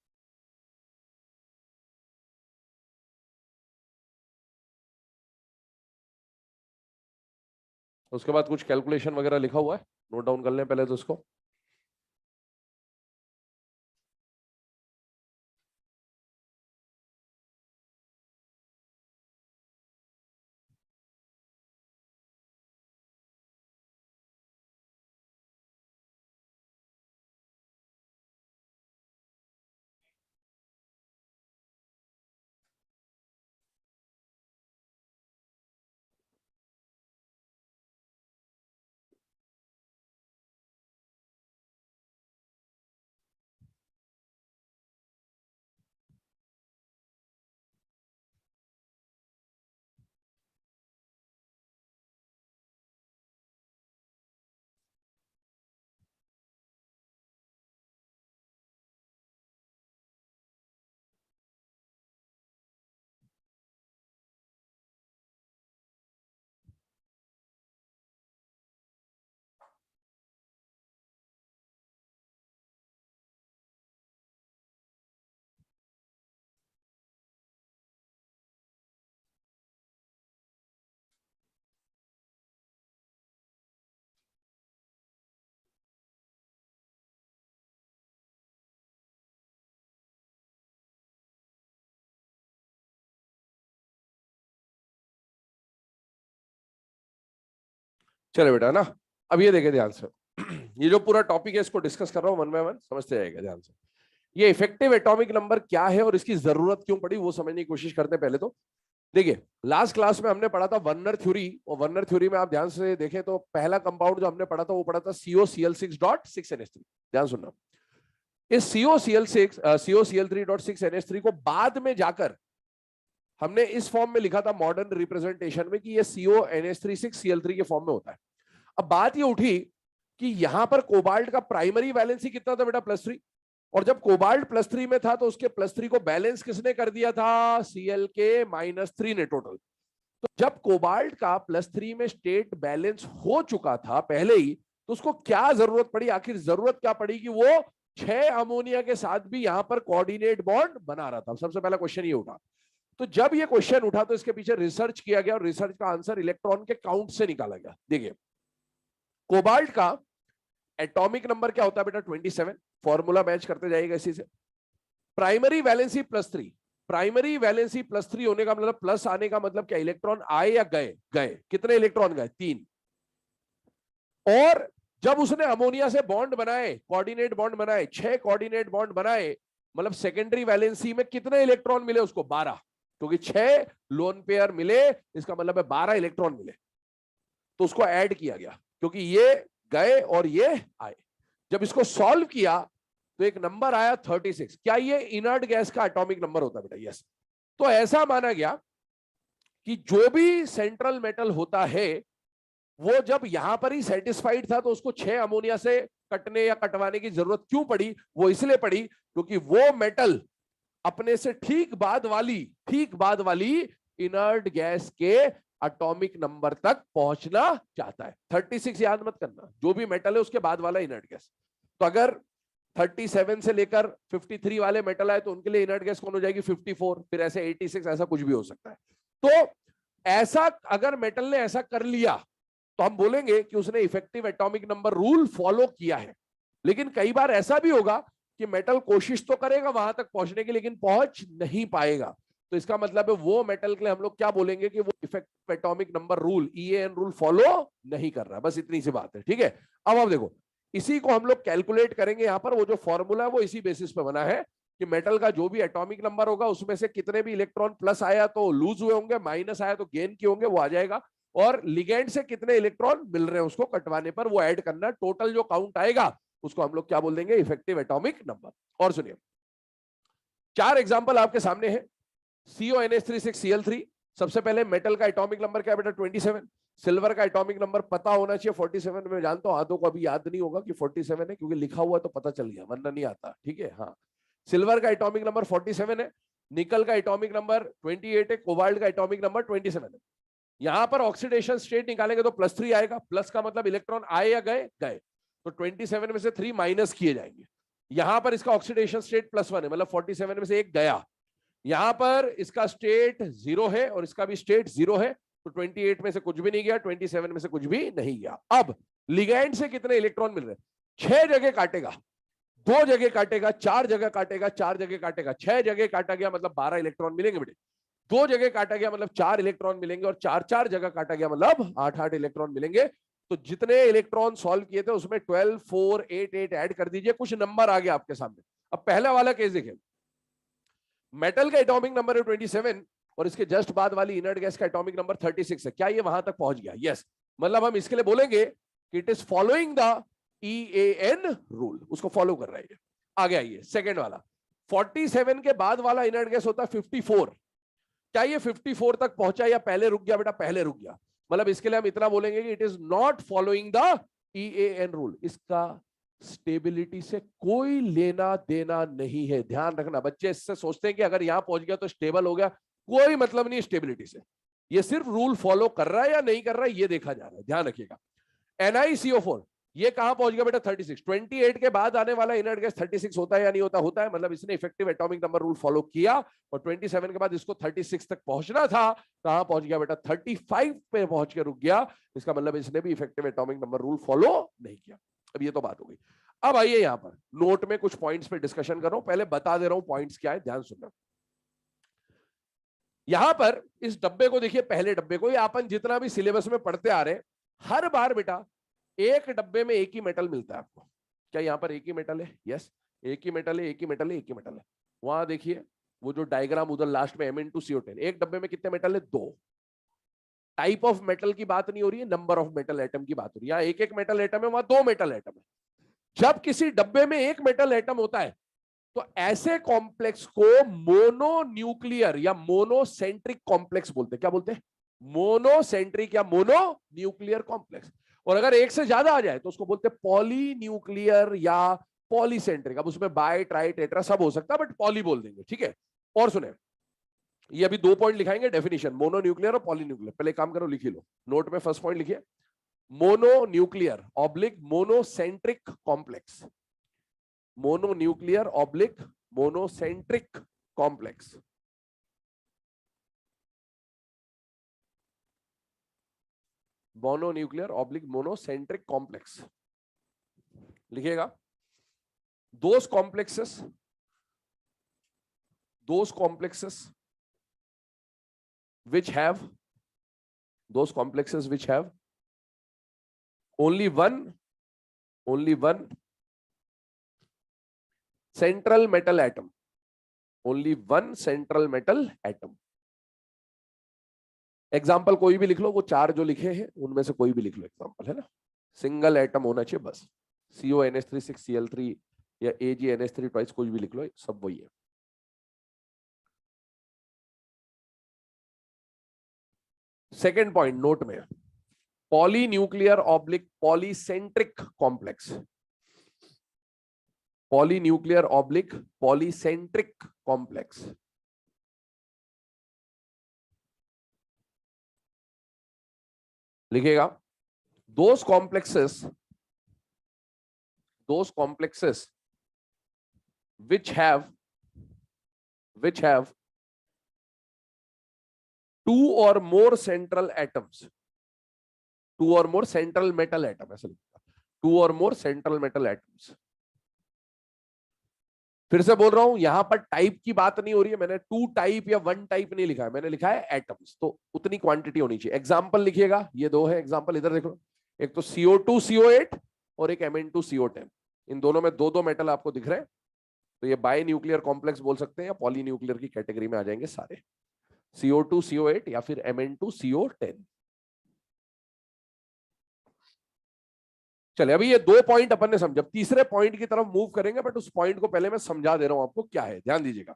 उसके बाद कुछ calculation वगैरह लिखा हुआ है, note down कर लें पहले तो उसको। चले बेटा ना, अब ये देखे ध्यान से। ये जो पूरा टॉपिक है इसको डिस्कस कर रहा हूं वन बाय वन, समझते जाएगा ध्यान से। ये इफेक्टिव एटॉमिक नंबर क्या है और इसकी जरूरत क्यों पड़ी वो समझने की कोशिश करते हैं पहले तो। देखिए लास्ट क्लास में हमने पढ़ा था वर्नर थ्योरी, और वर्नर थ्योरी में आप ध्यान से देखें तो पहला कंपाउंड जो हमने पढ़ा था वो पढ़ा था COCl6.6NH3। ध्यान सुनना, इस COCl3.6NH3 को बाद में जाकर हमने इस फॉर्म में लिखा था मॉडर्न रिप्रेजेंटेशन में कि ये CONH36Cl3 के फॉर्म में होता है। अब बात ये उठी कि यहां पर कोबाल्ट का प्राइमरी वैलेंसी कितना था बेटा, +3, और जब कोबाल्ट +3 में था तो उसके +3 को बैलेंस किसने कर दिया था, Cl के -3 ने टोटल। तो जब कोबाल्ट का +3 में स्टेट बैलेंस हो चुका था पहले ही, तो उसको क्या जरूरत पड़ी, आखिर जरूरत क्या पड़ी कि वो 6 अमोनिया के साथ भी यहां पर कोऑर्डिनेट बॉन्ड बना रहा था। सबसे पहला क्वेश्चन ये उठा। तो जब ये क्वेश्चन उठा तो इसके पीछे रिसर्च किया गया और रिसर्च का आंसर इलेक्ट्रॉन के काउंट से निकाला गया। देखिए कोबाल्ट का एटॉमिक नंबर क्या होता है बेटा, 27, फॉर्मूला मैच करते जाइएगा इसी से। प्राइमरी वैलेंसी +3, प्राइमरी वैलेंसी +3 होने का मतलब, प्लस आने का मतलब क्या, इलेक्ट्रॉन आए या गए, गए। कितने इलेक्ट्रॉन गए, 3। और जब उसने अमोनिया से बॉन्ड बनाए, कोऑर्डिनेट बॉन्ड बनाए, 6 कोऑर्डिनेट बॉन्ड बनाए, मतलब सेकेंडरी वैलेंसी में कितने इलेक्ट्रॉन मिले उसको, 12, क्योंकि 6 लोन पेयर मिले, इसका मतलब है 12 इलेक्ट्रॉन मिले। तो उसको ऐड किया गया क्योंकि ये गए और ये आए। जब इसको सॉल्व किया तो एक नंबर आया 36। क्या ये इनर्ट गैस का एटॉमिक नंबर होता है बेटा, यस। तो ऐसा माना गया कि जो भी सेंट्रल मेटल होता है वो जब यहां पर ही सेटिस्फाइड था तो उसको 6 अमोनिया से कटने या कटवाने की जरूरत क्यों पड़ी, वो इसलिए पड़ी क्योंकि वो मेटल अपने से ठीक बाद वाली इनर्ट गैस के एटॉमिक नंबर तक पहुंचना चाहता है। 36 याद मत करना, जो भी मेटल है उसके बाद वाला इनर्ट गैस। तो अगर 37 से लेकर 53 वाले मेटल आए तो उनके लिए इनर्ट गैस कौन हो जाएगी, 54, फिर ऐसे 86, ऐसा कुछ भी हो सकता है। तो ऐसा अगर मेटल ने ऐसा कर लिया तो हम बोलेंगे कि उसने effective atomic number rule follow किया है। लेकिन कई बार ऐसा भी होगा कि मेटल कोशिश तो करेगा वहां तक पहुंचने की, लेकिन पहुंच नहीं पाएगा। तो इसका मतलब है वो मेटल के लिए हम लोग क्या बोलेंगे कि वो effective atomic number rule, EAN rule follow नहीं कर रहा। बस इतनी सी बात है, ठीक है। अब आप देखो, इसी को हम लोग कैलकुलेट करेंगे। यहां पर वो जो फॉर्मूला है वो इसी बेसिस पे बना है कि मेटल का जो भी एटॉमिक नंबर होगा उसमें से कितने भी इलेक्ट्रॉन प्लस आया तो लूज हुए होंगे, माइनस आया तो गेन किए होंगे, वो आ जाएगा। और लिगेंड से कितने इलेक्ट्रॉन मिल रहे हैं उसको कटवाने पर वो ऐड करना, टोटल जो काउंट आएगा उसको हम लोग क्या बोल देंगे, इफेक्टिव एटॉमिक नंबर। और सुनिए 4 एग्जांपल आपके सामने है। CONH36Cl3, सबसे पहले मेटल का एटॉमिक नंबर क्या है बेटा, 27। सिल्वर का एटॉमिक नंबर पता होना चाहिए 47। मैं जानता हूं आधों को अभी याद नहीं होगा कि 47 है, क्योंकि लिखा हुआ तो पता चल गया, वरना नहीं आता, ठीक है। हाँ, सिल्वर का एटॉमिक नंबर 47 है, निकल का एटॉमिक नंबर 28 है, कोबाल्ट का एटॉमिक नंबर 27 है। यहां पर ऑक्सीडेशन स्टेट निकालेंगे तो +3 आएगा। प्लस का मतलब इलेक्ट्रॉन आए या गए, गए। तो 27 में से 3 माइनस किए जाएंगे। यहां पर इसका ऑक्सीडेशन स्टेट +1 है, मतलब 47 में से 1 गया। यहां पर इसका स्टेट 0 है और इसका भी स्टेट 0 है, तो 28 में से कुछ भी नहीं गया, 27 में से कुछ भी नहीं गया। अब लिगैंड से कितने इलेक्ट्रॉन मिल रहे हैं, 6 जगह काटेगा, 2 जगह काटेगा, 4 जगह काटेगा, 4 जगह काटेगा, 6 जगह काटा गया मतलब 12 इलेक्ट्रॉन मिलेंगे बेटे। 2 जगह काटा गया मतलब 4 इलेक्ट्रॉन मिलेंगे, और 4 जगह काटा गया मतलब 8 इलेक्ट्रॉन मिलेंगे। तो जितने इलेक्ट्रॉन सॉल्व किए थे उसमें 12, 4, 8, 8 ऐड कर दीजिए, कुछ नंबर आ गया आपके सामने। अब पहला वाला केस देखिए, मेटल का एटॉमिक नंबर है 27 और इसके जस्ट बाद वाली इनर्ट गैस का एटॉमिक नंबर 36 है। क्या ये वहां तक पहुंच गया, यस। मतलब हम इसके लिए बोलेंगे कि it is following the EAN rule, उसको फॉलो कर रहा है। आगे आइए, सेकेंड वाला 47 के बाद वाला इनर्ट गैस होता है 54। क्या ये 54 तक पहुंचा या पहले रुक गया बेटा, पहले रुक गया। मतलब इसके लिए हम इतना बोलेंगे कि it is not following the EAN rule, इसका स्टेबिलिटी से कोई लेना देना नहीं है। ध्यान रखना बच्चे, इससे सोचते हैं कि अगर यहां पहुंच गया तो स्टेबल हो गया, कोई मतलब नहीं स्टेबिलिटी से। ये सिर्फ रूल फॉलो कर रहा है या नहीं कर रहा है ये देखा जा रहा है, ध्यान रखिएगा। NiCO4 ये कहां पहुंच गया बेटा, 36। 28 के बाद आने वाला इनर्ट गैस 36 होता है या नहीं होता, होता है। मतलब इसने effective atomic number rule follow किया और 27 के बाद इसको 36 तक पहुंचना था, कहां पहुंच गया बेटा, 35 पे पहुंच के रुक गया। इसका मतलब इसने भी effective atomic number rule follow नहीं किया। अब ये तो बात हो गई। अब आइए यहां पर नोट में कुछ पॉइंट्स पे डिस्कशन कर रहा हूं, पहले बता दे रहा हूं पॉइंट्स क्या है, ध्यान सुनना। यहां पर इस डब्बे को देखिए, पहले डब्बे को, ये अपन जितना भी सिलेबस में पढ़ते आ रहे हैं, हर बार बेटा एक डब्बे में एक ही मेटल मिलता है आपको। क्या यहाँ पर एक ही मेटल है? यस, एक ही मेटल है, एक ही मेटल है, एक ही मेटल है। वहां देखिए वो जो डायग्राम उधर लास्ट में Mn2CO10, एक डब्बे में कितने मेटल है? 2। टाइप ऑफ मेटल की बात नहीं हो रही है, नंबर ऑफ मेटल एटम की बात हो रही है। यहाँ एक एक मेटल एटम है, वहां 2 मेटल एटम है। जब किसी डब्बे में एक मेटल एटम होता है तो ऐसे कॉम्प्लेक्स को मोनो न्यूक्लियर या मोनोसेंट्रिक कॉम्प्लेक्स बोलते हैं। क्या बोलते हैं? मोनोसेंट्रिक या मोनो न्यूक्लियर कॉम्प्लेक्स। और अगर एक से ज्यादा आ जाए तो उसको बोलते हैं पॉली न्यूक्लियर या पॉलीसेंट्रिक। अब उसमें बाय ट्राई टेट्रा सब हो सकता है, बट पॉली बोल देंगे, ठीक है। और सुने, ये अभी 2 पॉइंट लिखाएंगे, डेफिनेशन मोनो न्यूक्लियर और पॉली न्यूक्लियर। पहले काम करो, लिखी लो नोट में। फर्स्ट पॉइंट लिखिए, mono nuclear oblique monocentric complex. Mono nuclear oblique monocentric complex. Mono nuclear oblique monocentric complex लिखिएगा। those complexes which have only one central metal atom, only one central metal atom। Example कोई भी लिख लो, वो 4 जो लिखे हैं उनमें से कोई भी लिख लो एग्जाम्पल, है ना। सिंगल एटम होना चाहिए बस। CONH3 6Cl3 या AgNH3 ट्वाइस, कुछ भी लिख लो, सब वही है। सेकेंड पॉइंट नोट में, poly nuclear oblique polycentric complex. Poly nuclear oblique polycentric complex लिखेगा। those complexes which have 2 or more central atoms, 2 or more central metal atom, ऐसा लिखा, 2 or more central metal atoms। फिर से बोल रहा हूं, यहां पर टाइप की बात नहीं हो रही है, मैंने 2 टाइप या 1 टाइप नहीं लिखा है, मैंने लिखा है एटम्स, तो उतनी क्वांटिटी होनी चाहिए। एग्जांपल लिखिएगा, ये 2 है एग्जांपल, इधर देखो, एक तो CO2CO8 और एक Mn2CO10। इन दोनों में 2-2 मेटल आपको दिख रहे हैं, तो ये बाय न्यूक्लियर कॉम्प्लेक्स बोल सकते हैं या पॉली न्यूक्लियर की कैटेगरी में आ जाएंगे सारे, CO2CO8 या फिर Mn2CO10। चले, अभी ये 2 पॉइंट अपन ने समझा, तीसरे पॉइंट की तरफ मूव करेंगे, बट उस पॉइंट को पहले मैं समझा दे रहा हूं आपको क्या है, ध्यान दीजिएगा।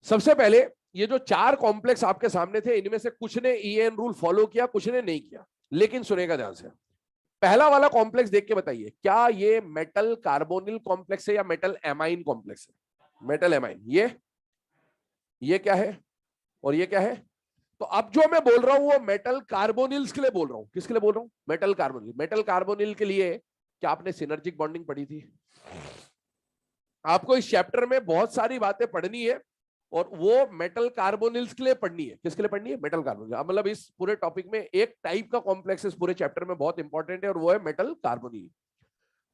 सबसे पहले ये जो 4 कॉम्प्लेक्स आपके सामने थे, इनमें से कुछ ने EN रूल फॉलो किया, कुछ ने नहीं किया, लेकिन सुनेगा ध्यान से। पहला वाला कॉम्प्लेक्स देख के बताइए, क्या ये मेटल कार्बोनिल कॉम्प्लेक्स है या मेटल एमाइन कॉम्प्लेक्स है? Metal amine. ये क्या है और ये क्या है? तो अब जो मैं बोल रहा हूं वो मेटल कार्बोनिल्स के लिए बोल रहा हूं। किसके लिए बोल रहा हूं? Metal carbonyl. मेटल कार्बोनिल के लिए क्या आपने सिनर्जिक बॉन्डिंग पढ़ी थी? आपको इस चैप्टर में बहुत सारी बातें पढ़नी है और वो मेटल कार्बोनिल्स के लिए पढ़नी है। किसके लिए पढ़नी है? Metal carbonyl. मतलब इस पूरे टॉपिक में एक टाइप का कॉम्प्लेक्स इस पूरे चैप्टर में बहुत इंपॉर्टेंट है और वो है मेटल कार्बोनिल।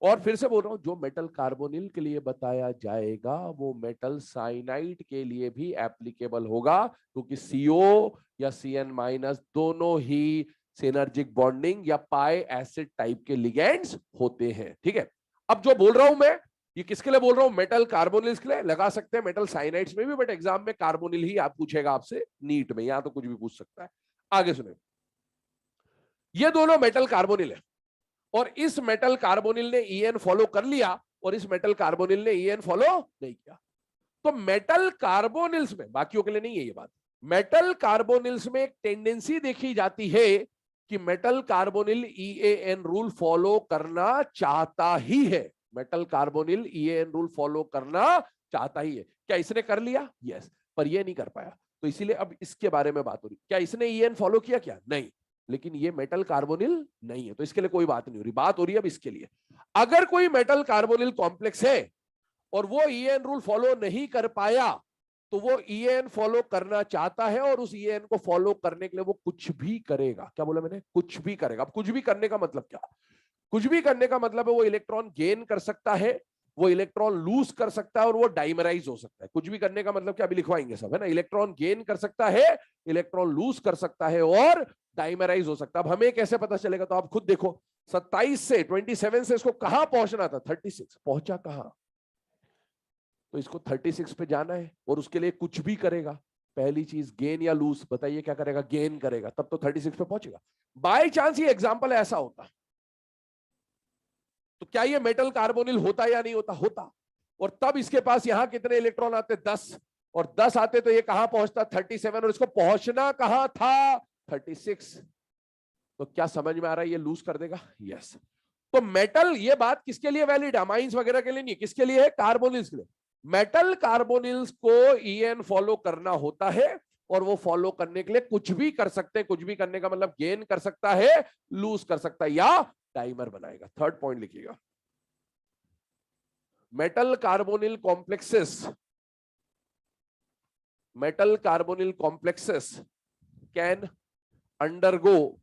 और फिर से बोल रहा हूं, जो मेटल कार्बोनिल के लिए बताया जाएगा वो मेटल साइनाइड के लिए भी एप्लीकेबल होगा, क्योंकि CO या CN- दोनों ही सिनर्जिक बॉन्डिंग या पाई एसिड टाइप के लिगेंड्स होते हैं। ठीक है, अब जो बोल रहा हूं मैं, ये किसके लिए बोल रहा हूं? मेटल कार्बोनिल्स के लिए। लगा सकते हैं मेटल साइनाइड्स में भी, बट एग्जाम में कार्बोनिल ही आप पूछेगा आपसे, नीट में, यहां तो कुछ भी पूछ सकता है। आगे सुने, ये दोनों मेटल कार्बोनिल है और इस मेटल कार्बोनिल ने EN फॉलो कर लिया और इस मेटल कार्बोनिल ने EN फॉलो नहीं किया। तो मेटल कार्बोनिल्स में, बाकियों के लिए नहीं है ये बात, मेटल कार्बोनिल्स में एक टेंडेंसी देखी जाती है कि metal carbonyl EAN rule follow करना चाहता ही है। Metal carbonyl EAN rule follow करना चाहता ही है। क्या इसने कर लिया? यस, पर ये नहीं कर पाया, तो इसीलिए अब इसके बारे में बात हो रही। क्या इसने EN फॉलो किया? क्या नहीं, लेकिन ये मेटल कार्बोनिल नहीं है, तो इसके लिए कोई बात नहीं हो रही। बात हो रही है अब इसके लिए, अगर कोई मेटल कार्बोनिल कॉम्प्लेक्स है और वो EN रूल फॉलो नहीं कर पाया, तो वो EN फॉलो करना चाहता है और उस EN को फॉलो करने के लिए वो कुछ भी करेगा। क्या बोला मैंने? कुछ भी करेगा। अब कुछ भी करने का मतलब क्या? कुछ भी करने का मतलब है वो इलेक्ट्रॉन गेन कर सकता है, वो इलेक्ट्रॉन लूज कर सकता है और वो डाइमराइज हो सकता है। कुछ भी करने का मतलब क्या? अभी लिखवाएंगे सब, है ना। इलेक्ट्रॉन गेन कर सकता है, इलेक्ट्रॉन लूज कर सकता है और डाइमराइज हो सकता है। अब हमें कैसे पता चलेगा, तो आप खुद देखो 27 से 27 से इसको कहां पहुंचना था, 36 पहुंचा कहां, तो इसको 36 पे जाना है और उसके लिए कुछ भी करेगा। पहली चीज गेन या लूज, बताइए क्या करेगा, गेन करेगा, तब तो 36 पे पहुंचेगा। बाय चांस ये एग्जांपल ऐसा होता तो क्या ये मेटल कार्बोनिल होता या नहीं होता, होता। और तब इसके पास यहां कितने इलेक्ट्रॉन आते, 10, और 10 आते तो ये कहां पहुंचता, 37, और इसको पहुंचना कहां था, 36। तो क्या समझ में आ रहा है, ये लूज कर देगा, यस। तो मेटल, ये बात किसके लिए वैलिड है, अमाइंस वगैरह के लिए नहीं, किसके लिए है, कार्बोनिल्स के लिए। मेटल कार्बोनिल्स को ईएन फॉलो करना होता है, और वो फॉलो करने के लिए कुछ भी कर सकते हैं। कुछ भी करने का मतलब गेन कर सकता है, लूज कर सकता है, या डाइमर बनाएगा। थर्ड पॉइंट लिखिएगा, metal carbonyl complexes can undergo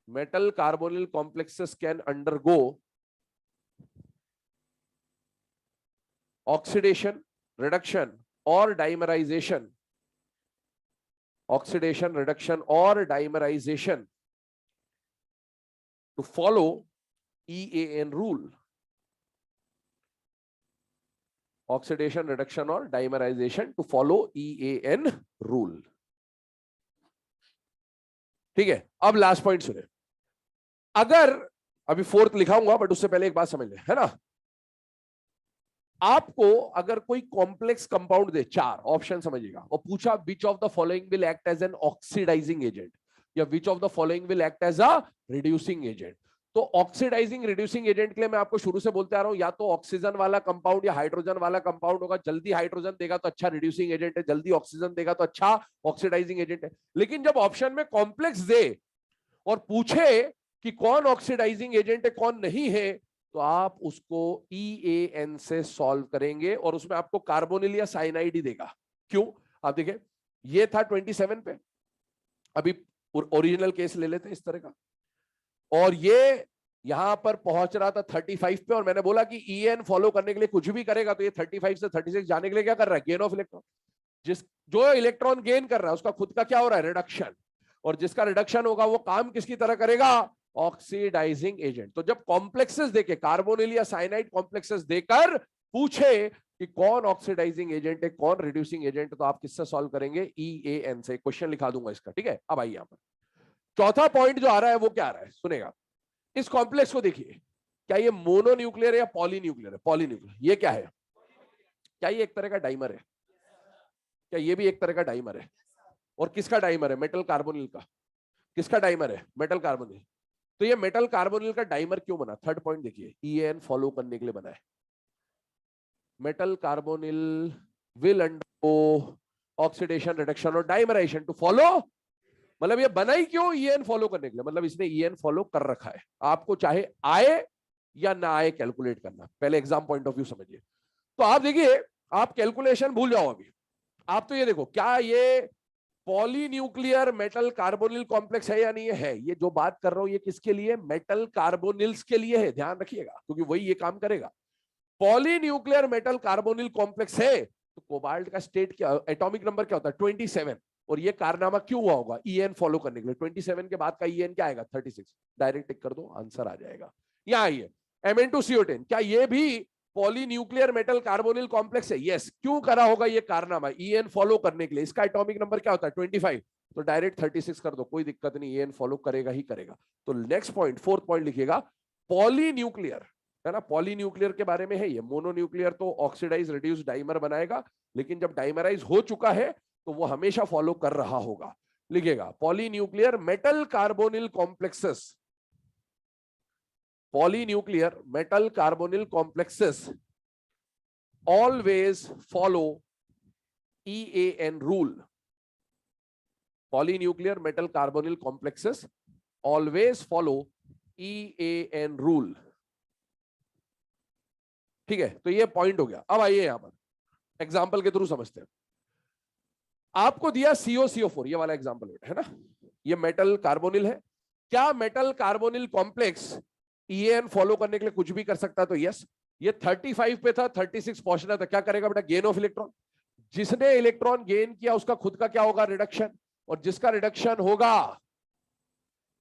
metal carbonyl complexes can undergo oxidation, reduction or dimerization, oxidation, reduction or dimerization to follow EAN rule, oxidation, reduction or dimerization to follow EAN rule। ठीक है, अब last point सुने। अगर अभी fourth लिखाऊंगा, but उससे पहले एक बात समझ ले, है ना, आपको अगर कोई कॉम्प्लेक्स कंपाउंड दे, 4 ऑप्शन समझिएगा, और पूछा which of the following will act as an oxidising agent, या which of the following will act as a reducing agent. तो ऑक्सीडाइजिंग रिड्यूसिंग एजेंट के लिए मैं आपको शुरू से बोलते आ रहा हूं, या तो ऑक्सीजन वाला कंपाउंड या हाइड्रोजन वाला कंपाउंड होगा। जल्दी हाइड्रोजन देगा तो अच्छा रिड्यूसिंग एजेंट है, जल्दी ऑक्सीजन देगा तो अच्छा ऑक्सीडाइजिंग एजेंट है। लेकिन जब ऑप्शन में कॉम्प्लेक्स दे और पूछे कि कौन ऑक्सीडाइजिंग एजेंट है कौन नहीं है, तो आप उसको EAN से सॉल्व करेंगे, और उसमें आपको कार्बोनिल या साइनाइड ही देगा। क्यों, आप देखिए, ये था 27 पे, अभी ओरिजिनल केस ले लेते हैं इस तरह का, और ये यहां पर पहुंच रहा था 35 पे, और मैंने बोला कि EAN फॉलो करने के लिए कुछ भी करेगा, तो ये 35 से 36 जाने के लिए क्या कर रहा है, गेन ऑफ इलेक्ट्रॉन। जो इलेक्ट्रॉन गेन कर रहा है उसका खुद का क्या हो रहा है, रिडक्शन, और जिसका रिडक्शन होगा वो काम किसकी तरह करेगा, ऑक्सीडाइजिंग एजेंट। तो जब कॉम्प्लेक्सेस देके, कार्बोनिल या साइनाइड कॉम्प्लेक्सेस देकर पूछे कि कौन ऑक्सीडाइजिंग एजेंट है कौन रिड्यूसिंग एजेंट है, तो आप किससे सॉल्व करेंगे, EAN से। क्वेश्चन लिखा दूंगा इसका, ठीक है। अब आइए यहां पर चौथा पॉइंट जो आ रहा है वो क्या आ रहा है, सुनेगा। इस कॉम्प्लेक्स को देखिए, क्या ये मोनोन्यूक्लियर है या पॉलीन्यूक्लियर है, पॉलीन्यूक्लियर। ये क्या है, क्या ये एक तरह का डाइमर है, क्या ये भी एक तरह का डाइमर है, और किसका डाइमर है, मेटल कार्बोनिल का। किसका डाइमर है, मेटल कार्बोनिल। तो ये मेटल कार्बोनिल का डाइमर क्यों बना, थर्ड पॉइंट देखिए, EAN फॉलो करने के लिए बना है। Metal carbonyl will undergo oxidation, reduction और डाइमराइजेशन टू फॉलो, मतलब ये बना ही क्यों, EAN फॉलो करने के लिए, मतलब इसने EAN फॉलो कर रखा है। आपको चाहे आए या ना आए कैलकुलेट करना, पहले एग्जाम पॉइंट ऑफ व्यू समझिए। तो आप देखिए, आप कैलकुलेशन भूल जाओ अभी, आप तो ये देखो, क्या ये पॉलीन्यूक्लियर मेटल कार्बोनिल कॉम्प्लेक्स है या नहीं है। ये जो बात कर रहा हूं ये किसके लिए, मेटल कार्बोनिल्स के लिए है, ध्यान रखिएगा, क्योंकि वही ये काम करेगा। पॉलीन्यूक्लियर मेटल कार्बोनिल कॉम्प्लेक्स है, तो कोबाल्ट का स्टेट क्या, एटॉमिक नंबर क्या होता है, 27, और ये कारनामा क्यों हुआ होगा, EAN फॉलो करने के लिए। 27 के बाद का EAN क्या आएगा, 36, डायरेक्ट टिक कर दो, आंसर आ जाएगा। यहां आइए, Mn2CO10, क्या ये भी पॉलीन्यूक्लियर मेटल कार्बोनिल कॉम्प्लेक्स है, यस। क्यों करा होगा ये कारनामा, EAN फॉलो करने के लिए। इसका एटॉमिक नंबर क्या होता है, 25, तो डायरेक्ट 36 कर दो, कोई दिक्कत नहीं, EAN फॉलो करेगा ही करेगा। तो नेक्स्ट पॉइंट, फोर्थ पॉइंट लिखिएगा, पॉलीन्यूक्लियर, है ना, पॉलीन्यूक्लियर के बारे में है ये। मोनोन्यूक्लियर तो ऑक्सीडाइज, रिड्यूस, डाइमर बनाएगा, लेकिन जब डाइमराइज हो चुका है तो वो हमेशा फॉलो कर रहा होगा। लिखिएगा, polynuclear metal carbonyl complexes, polynuclear metal carbonyl complexes always follow EAN rule. Polynuclear metal carbonyl complexes always follow EAN rule. ठीक है, तो ये पॉइंट हो गया। अब आइए यहां पर एग्जांपल के थ्रू समझते हैं। आपको दिया COCO4, ये वाला एग्जांपल है ना, ये मेटल कार्बोनिल है। क्या metal carbonyl complex EAN follow करने के लिए कुछ भी कर सकता है, तो यस। ये 35 पे था, 36 पहुंचना था, क्या करेगा बेटा, गेन ऑफ इलेक्ट्रॉन। जिसने इलेक्ट्रॉन गेन किया उसका खुद का क्या होगा, रिडक्शन। और जिसका रिडक्शन होगा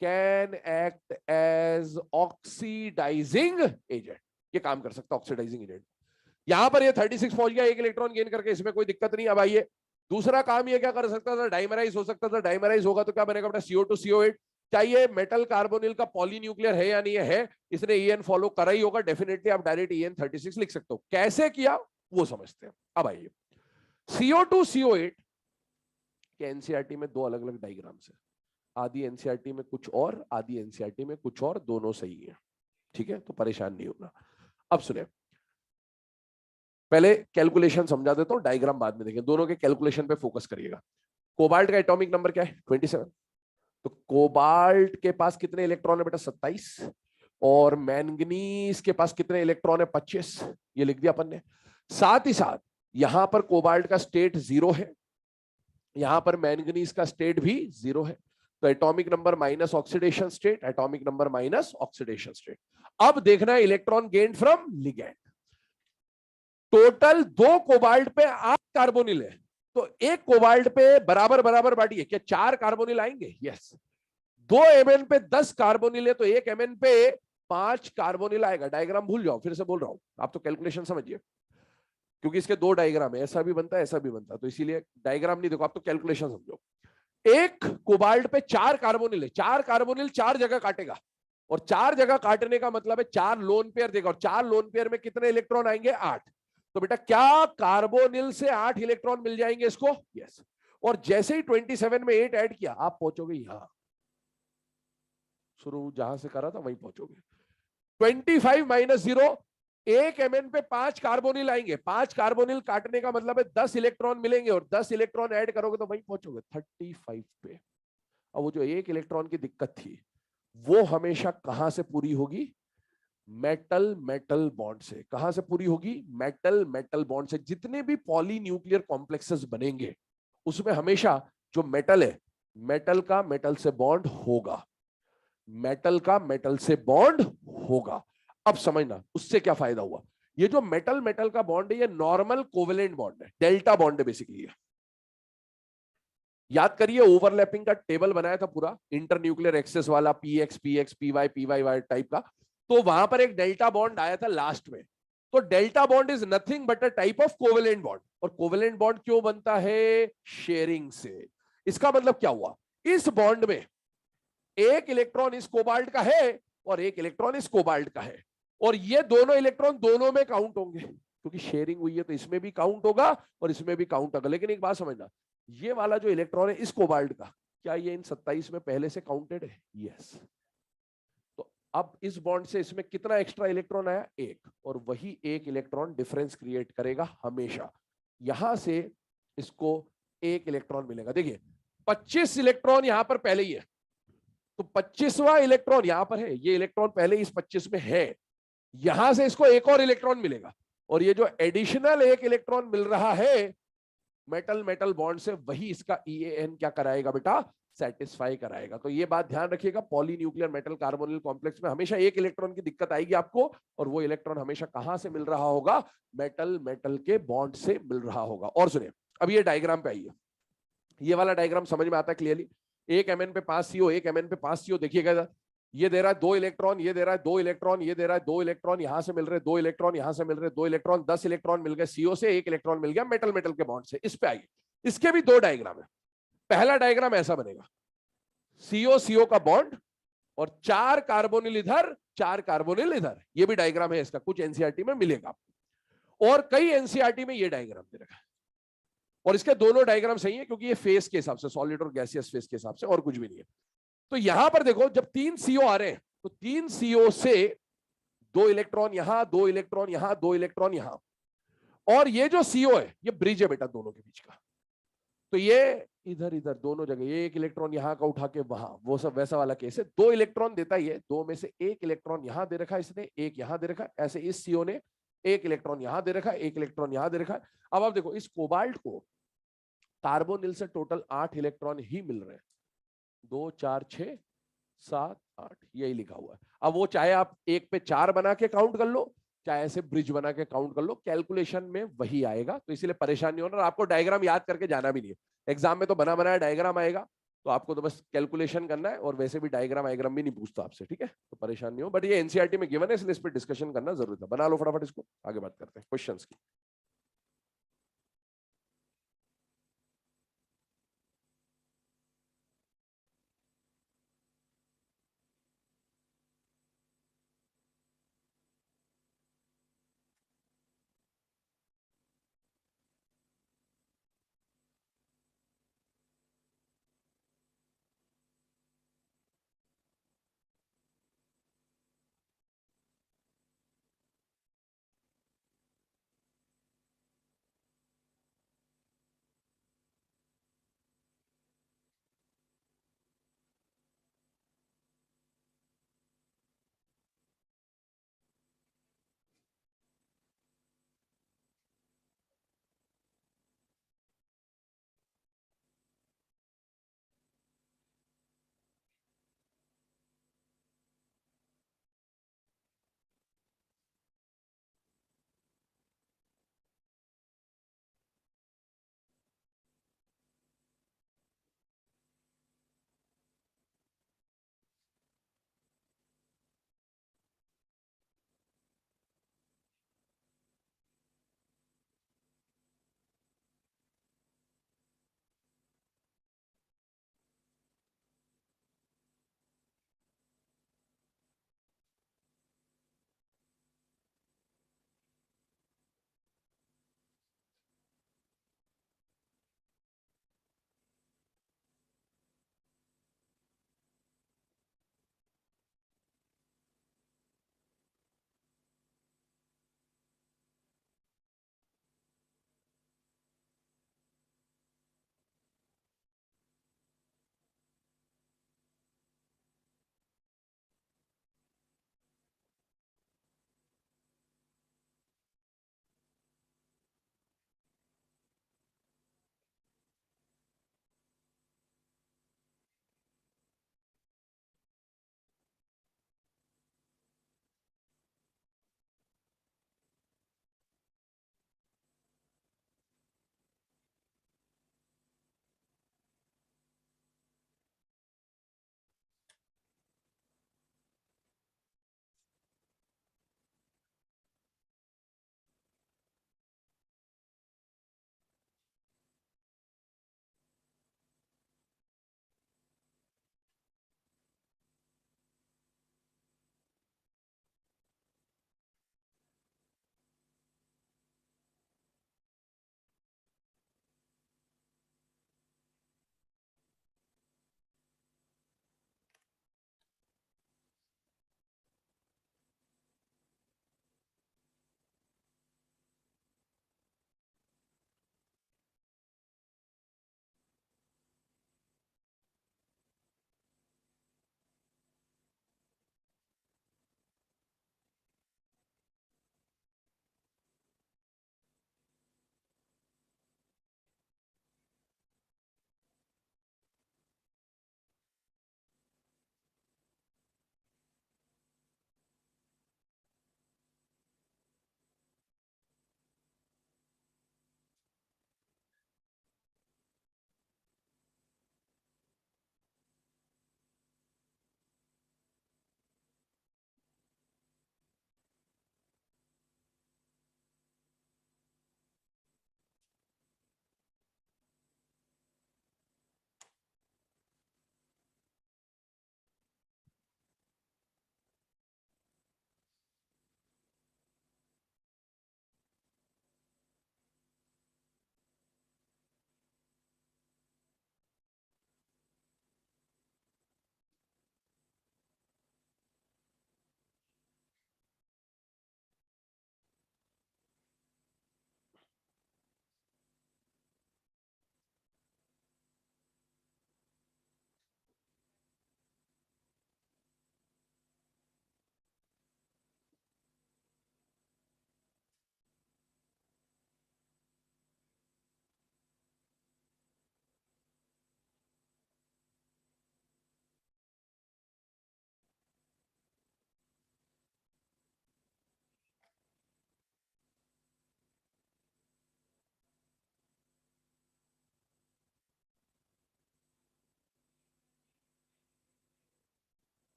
can act as oxidising agent, ये काम कर सकता है ऑक्सीडाइजिंग एजेंट। यहां पर ये 36 पहुंच गया, एक इलेक्ट्रॉन गेन करके, इसमें कोई दिक्कत नहीं। अब आइए दूसरा काम ये क्या कर सकता था, डाइमराइज हो सकता था। डाइमराइज होगा तो क्या बनेगा बेटा, CO2 CO8। चाहिए मेटल कार्बोनिल का पॉलीन्यूक्लियर है या नहीं है, इसने EN फॉलो करा ही होगा डेफिनेटली। आप डायरेक्ट EN36 लिख सकते हो। कैसे किया वो समझते हैं। अब आइए CO2 CO8 के एनसीईआरटी में दो अलग अलग डायग्राम्स है। आधी एनसीईआरटी में कुछ और, आधी एनसीईआरटी में कुछ और, दोनों सही है, ठीक है, तो परेशान नहीं होना। अब सुने, पहले कैलकुलेशन समझा देता हूं, डायग्राम बाद में देखें। दोनों के कैलकुलेशन पे फोकस करिएगा। कोबाल्ट का एटॉमिक नंबर क्या है, 27। तो कोबाल्ट के पास कितने इलेक्ट्रॉन है बेटा, 27। और मैंगनीज के पास कितने इलेक्ट्रॉन है, 25। ये लिख दिया अपन ने। साथ ही साथ यहां पर कोबाल्ट का स्टेट 0 है, यहां पर मैंगनीज का स्टेट भी 0 है। तो atomic number minus oxidation state, atomic number minus oxidation state. अब देखना है electron gain from ligand. Total 2 cobalt पे 8 कार्बोनिल है, तो एक कोबाल्ट पे बराबर बराबर बांटिए। क्या 4 कार्बोनिल आएंगे, यस। 2 Mn पे 10 कार्बोनिल है, तो 1 Mn पे 5 कार्बोनिल आएगा। डायग्राम भूल जाओ, फिर से बोल रहा हूं, आप तो कैलकुलेशन समझिए, क्योंकि इसके 2 डायग्राम है, ऐसा भी बनता है ऐसा भी बनता है, तो इसीलिए डायग्राम नहीं देखो, आप तो कैलकुलेशन समझो। एक कोबाल्ट पे 4 कार्बोनिल है, 4 कार्बोनिल 4 जगह काटेगा, और 4 जगह काटने का मतलब है 4 लोन पेयर देगा, और 4 लोन पेयर में कितने इलेक्ट्रॉन आएंगे, 8। तो बेटा क्या कार्बोनिल से 8 इलेक्ट्रॉन मिल जाएंगे इसको, यस। और जैसे ही 27 में 8 ऐड किया, आप पहुंचोगे यहां, शुरू जहां से करा था वहीं पहुंचोगे। 25 माइनस 0, 1 Mn पे 5 कार्बोनिल आएंगे, 5 कार्बोनिल काटने का मतलब है 10 इलेक्ट्रॉन मिलेंगे, और 10 इलेक्ट्रॉन ऐड करोगे तो वहीं पहुंचोगे 35 पे। अब वो जो 1 इलेक्ट्रॉन की दिक्कत थी, वो हमेशा कहां से पूरी होगी, मेटल मेटल बॉन्ड से। कहां से पूरी होगी, मेटल मेटल बॉन्ड से। जितने भी पॉलीन्यूक्लियर कॉम्प्लेक्सेस बनेंगे उसमें हमेशा जो मेटल है, मेटल का मेटल से बॉन्ड होगा, मेटल का मेटल से बॉन्ड होगा। अब समझना उससे क्या फायदा हुआ। ये जो मेटल मेटल का बॉन्ड है, ये नॉर्मल कोवेलेंट बॉन्ड है, डेल्टा बॉन्ड है बेसिकली। याद करिए ओवरलैपिंग का टेबल बनाया था पूरा, इंटरन्यूक्लियर एक्सेस वाला, PX PX PY PY type का। तो वहां पर एक डेल्टा बॉन्ड आया था लास्ट में। तो delta bond is nothing but a type of covalent bond. और कोवेलेंट बॉन्ड क्यों बनता है, शेयरिंग से। इसका मतलब क्या हुआ, इस बॉन्ड में एक इलेक्ट्रॉन इस कोबाल्ट का है और एक इलेक्ट्रॉन इस कोबाल्ट का है, और ये दोनों इलेक्ट्रॉन दोनों में काउंट होंगे, क्योंकि शेयरिंग हुई है तो इसमें भी काउंट होगा और इसमें भी काउंट होगा। लेकिन एक बात समझना, ये वाला जो इलेक्ट्रॉन है इस कोबाल्ट का, क्या ये इन 27 में पहले से काउंटेड है, यस। तो अब इस बॉन्ड से इसमें कितना एक्स्ट्रा इलेक्ट्रॉन आया, 1, और वही 1 इलेक्ट्रॉन डिफरेंस क्रिएट करेगा हमेशा। यहां से इसको 1 इलेक्ट्रॉन मिलेगा। देखिए 25 इलेक्ट्रॉन यहां पर पहले ही है, तो 25वां इलेक्ट्रॉन यहां पर है, ये इलेक्ट्रॉन पहले इस 25 में है, यहां से इसको एक और इलेक्ट्रॉन मिलेगा, और ये जो एडिशनल 1 इलेक्ट्रॉन मिल रहा है मेटल मेटल बॉन्ड से, वही इसका EAN क्या कराएगा बेटा, सेटिस्फाई कराएगा। तो ये बात ध्यान रखिएगा, पॉलीन्यूक्लियर मेटल कार्बोनिल कॉम्प्लेक्स में हमेशा 1 इलेक्ट्रॉन की दिक्कत आएगी आपको, और वो इलेक्ट्रॉन हमेशा कहां से मिल रहा होगा, मेटल मेटल के बॉन्ड से मिल रहा होगा। और सुनिए, अब ये डायग्राम पे आइए, ये वाला डायग्राम समझ में आता है क्लियरली। 1 Mn पे 5 CO, 1 Mn पे 5 CO। देखिएगा, ये दे रहा है 2 इलेक्ट्रॉन, ये दे रहा है 2 इलेक्ट्रॉन, ये दे रहा है 2 इलेक्ट्रॉन, यहां से मिल रहे 2 इलेक्ट्रॉन, यहां से मिल रहे 2 इलेक्ट्रॉन, 10 इलेक्ट्रॉन मिल गए CO से, 1 इलेक्ट्रॉन मिल गया मेटल मेटल के बॉन्ड से। इस पे आइए, इसके भी 2 डायग्राम है। पहला डायग्राम ऐसा बनेगा, CO CO का बॉन्ड और 4 कार्बोनिल इधर, 4 कार्बोनिल इधर। ये भी डायग्राम है इसका, कुछ एनसीईआरटी में मिलेगा आपको, और कई एनसीईआरटी में ये डायग्राम दे रखा है। और इसके दोनों डायग्राम सही है, क्योंकि ये फेस के हिसाब से, सॉलिड और गैसियस फेस के हिसाब से, और कुछ भी नहीं है। तो यहां पर देखो, जब 3 CO आ रहे हैं, तो 3 CO से 2 इलेक्ट्रॉन यहां, 2 इलेक्ट्रॉन यहां, 2 इलेक्ट्रॉन यहां, और ये जो CO है ये ब्रिज है बेटा दोनों के बीच का। तो ये इधर इधर दोनों जगह, ये 1 इलेक्ट्रॉन यहां का उठा के वहां, वो सब वैसा वाला केस है। 2 इलेक्ट्रॉन देता ही है, 2 में से 1 इलेक्ट्रॉन यहां दे रखा है इसने, 1 यहां दे रखा है। ऐसे इस CO ने 1 इलेक्ट्रॉन यहां दे रखा है, 1 इलेक्ट्रॉन यहां दे रखा है। अब आप देखो, इस कोबाल्ट को कार्बोनिल से टोटल 8 इलेक्ट्रॉन ही मिल रहे हैं, 2 4 6 7 8, यही लिखा हुआ है। अब वो चाहे आप 1 पे 4 बना के काउंट कर लो, चाहे ऐसे ब्रिज बना के काउंट कर लो, कैलकुलेशन में वही आएगा। तो इसीलिए परेशान नहीं होना, और आपको डायग्राम याद करके जाना भी नहीं है। एग्जाम में तो बना बनाया डायग्राम आएगा, तो आपको तो बस कैलकुलेशन करना है, और वैसे भी डायग्राम आयग्राम भी नहीं पूछता आपसे, ठीक है, तो परेशान नहीं हो। बट ये एनसीईआरटी में गिवन है, इसलिए इस पर डिस्कशन करना जरूरी था। बना लो फटाफट इसको, आगे बात करते हैं क्वेश्चंस की।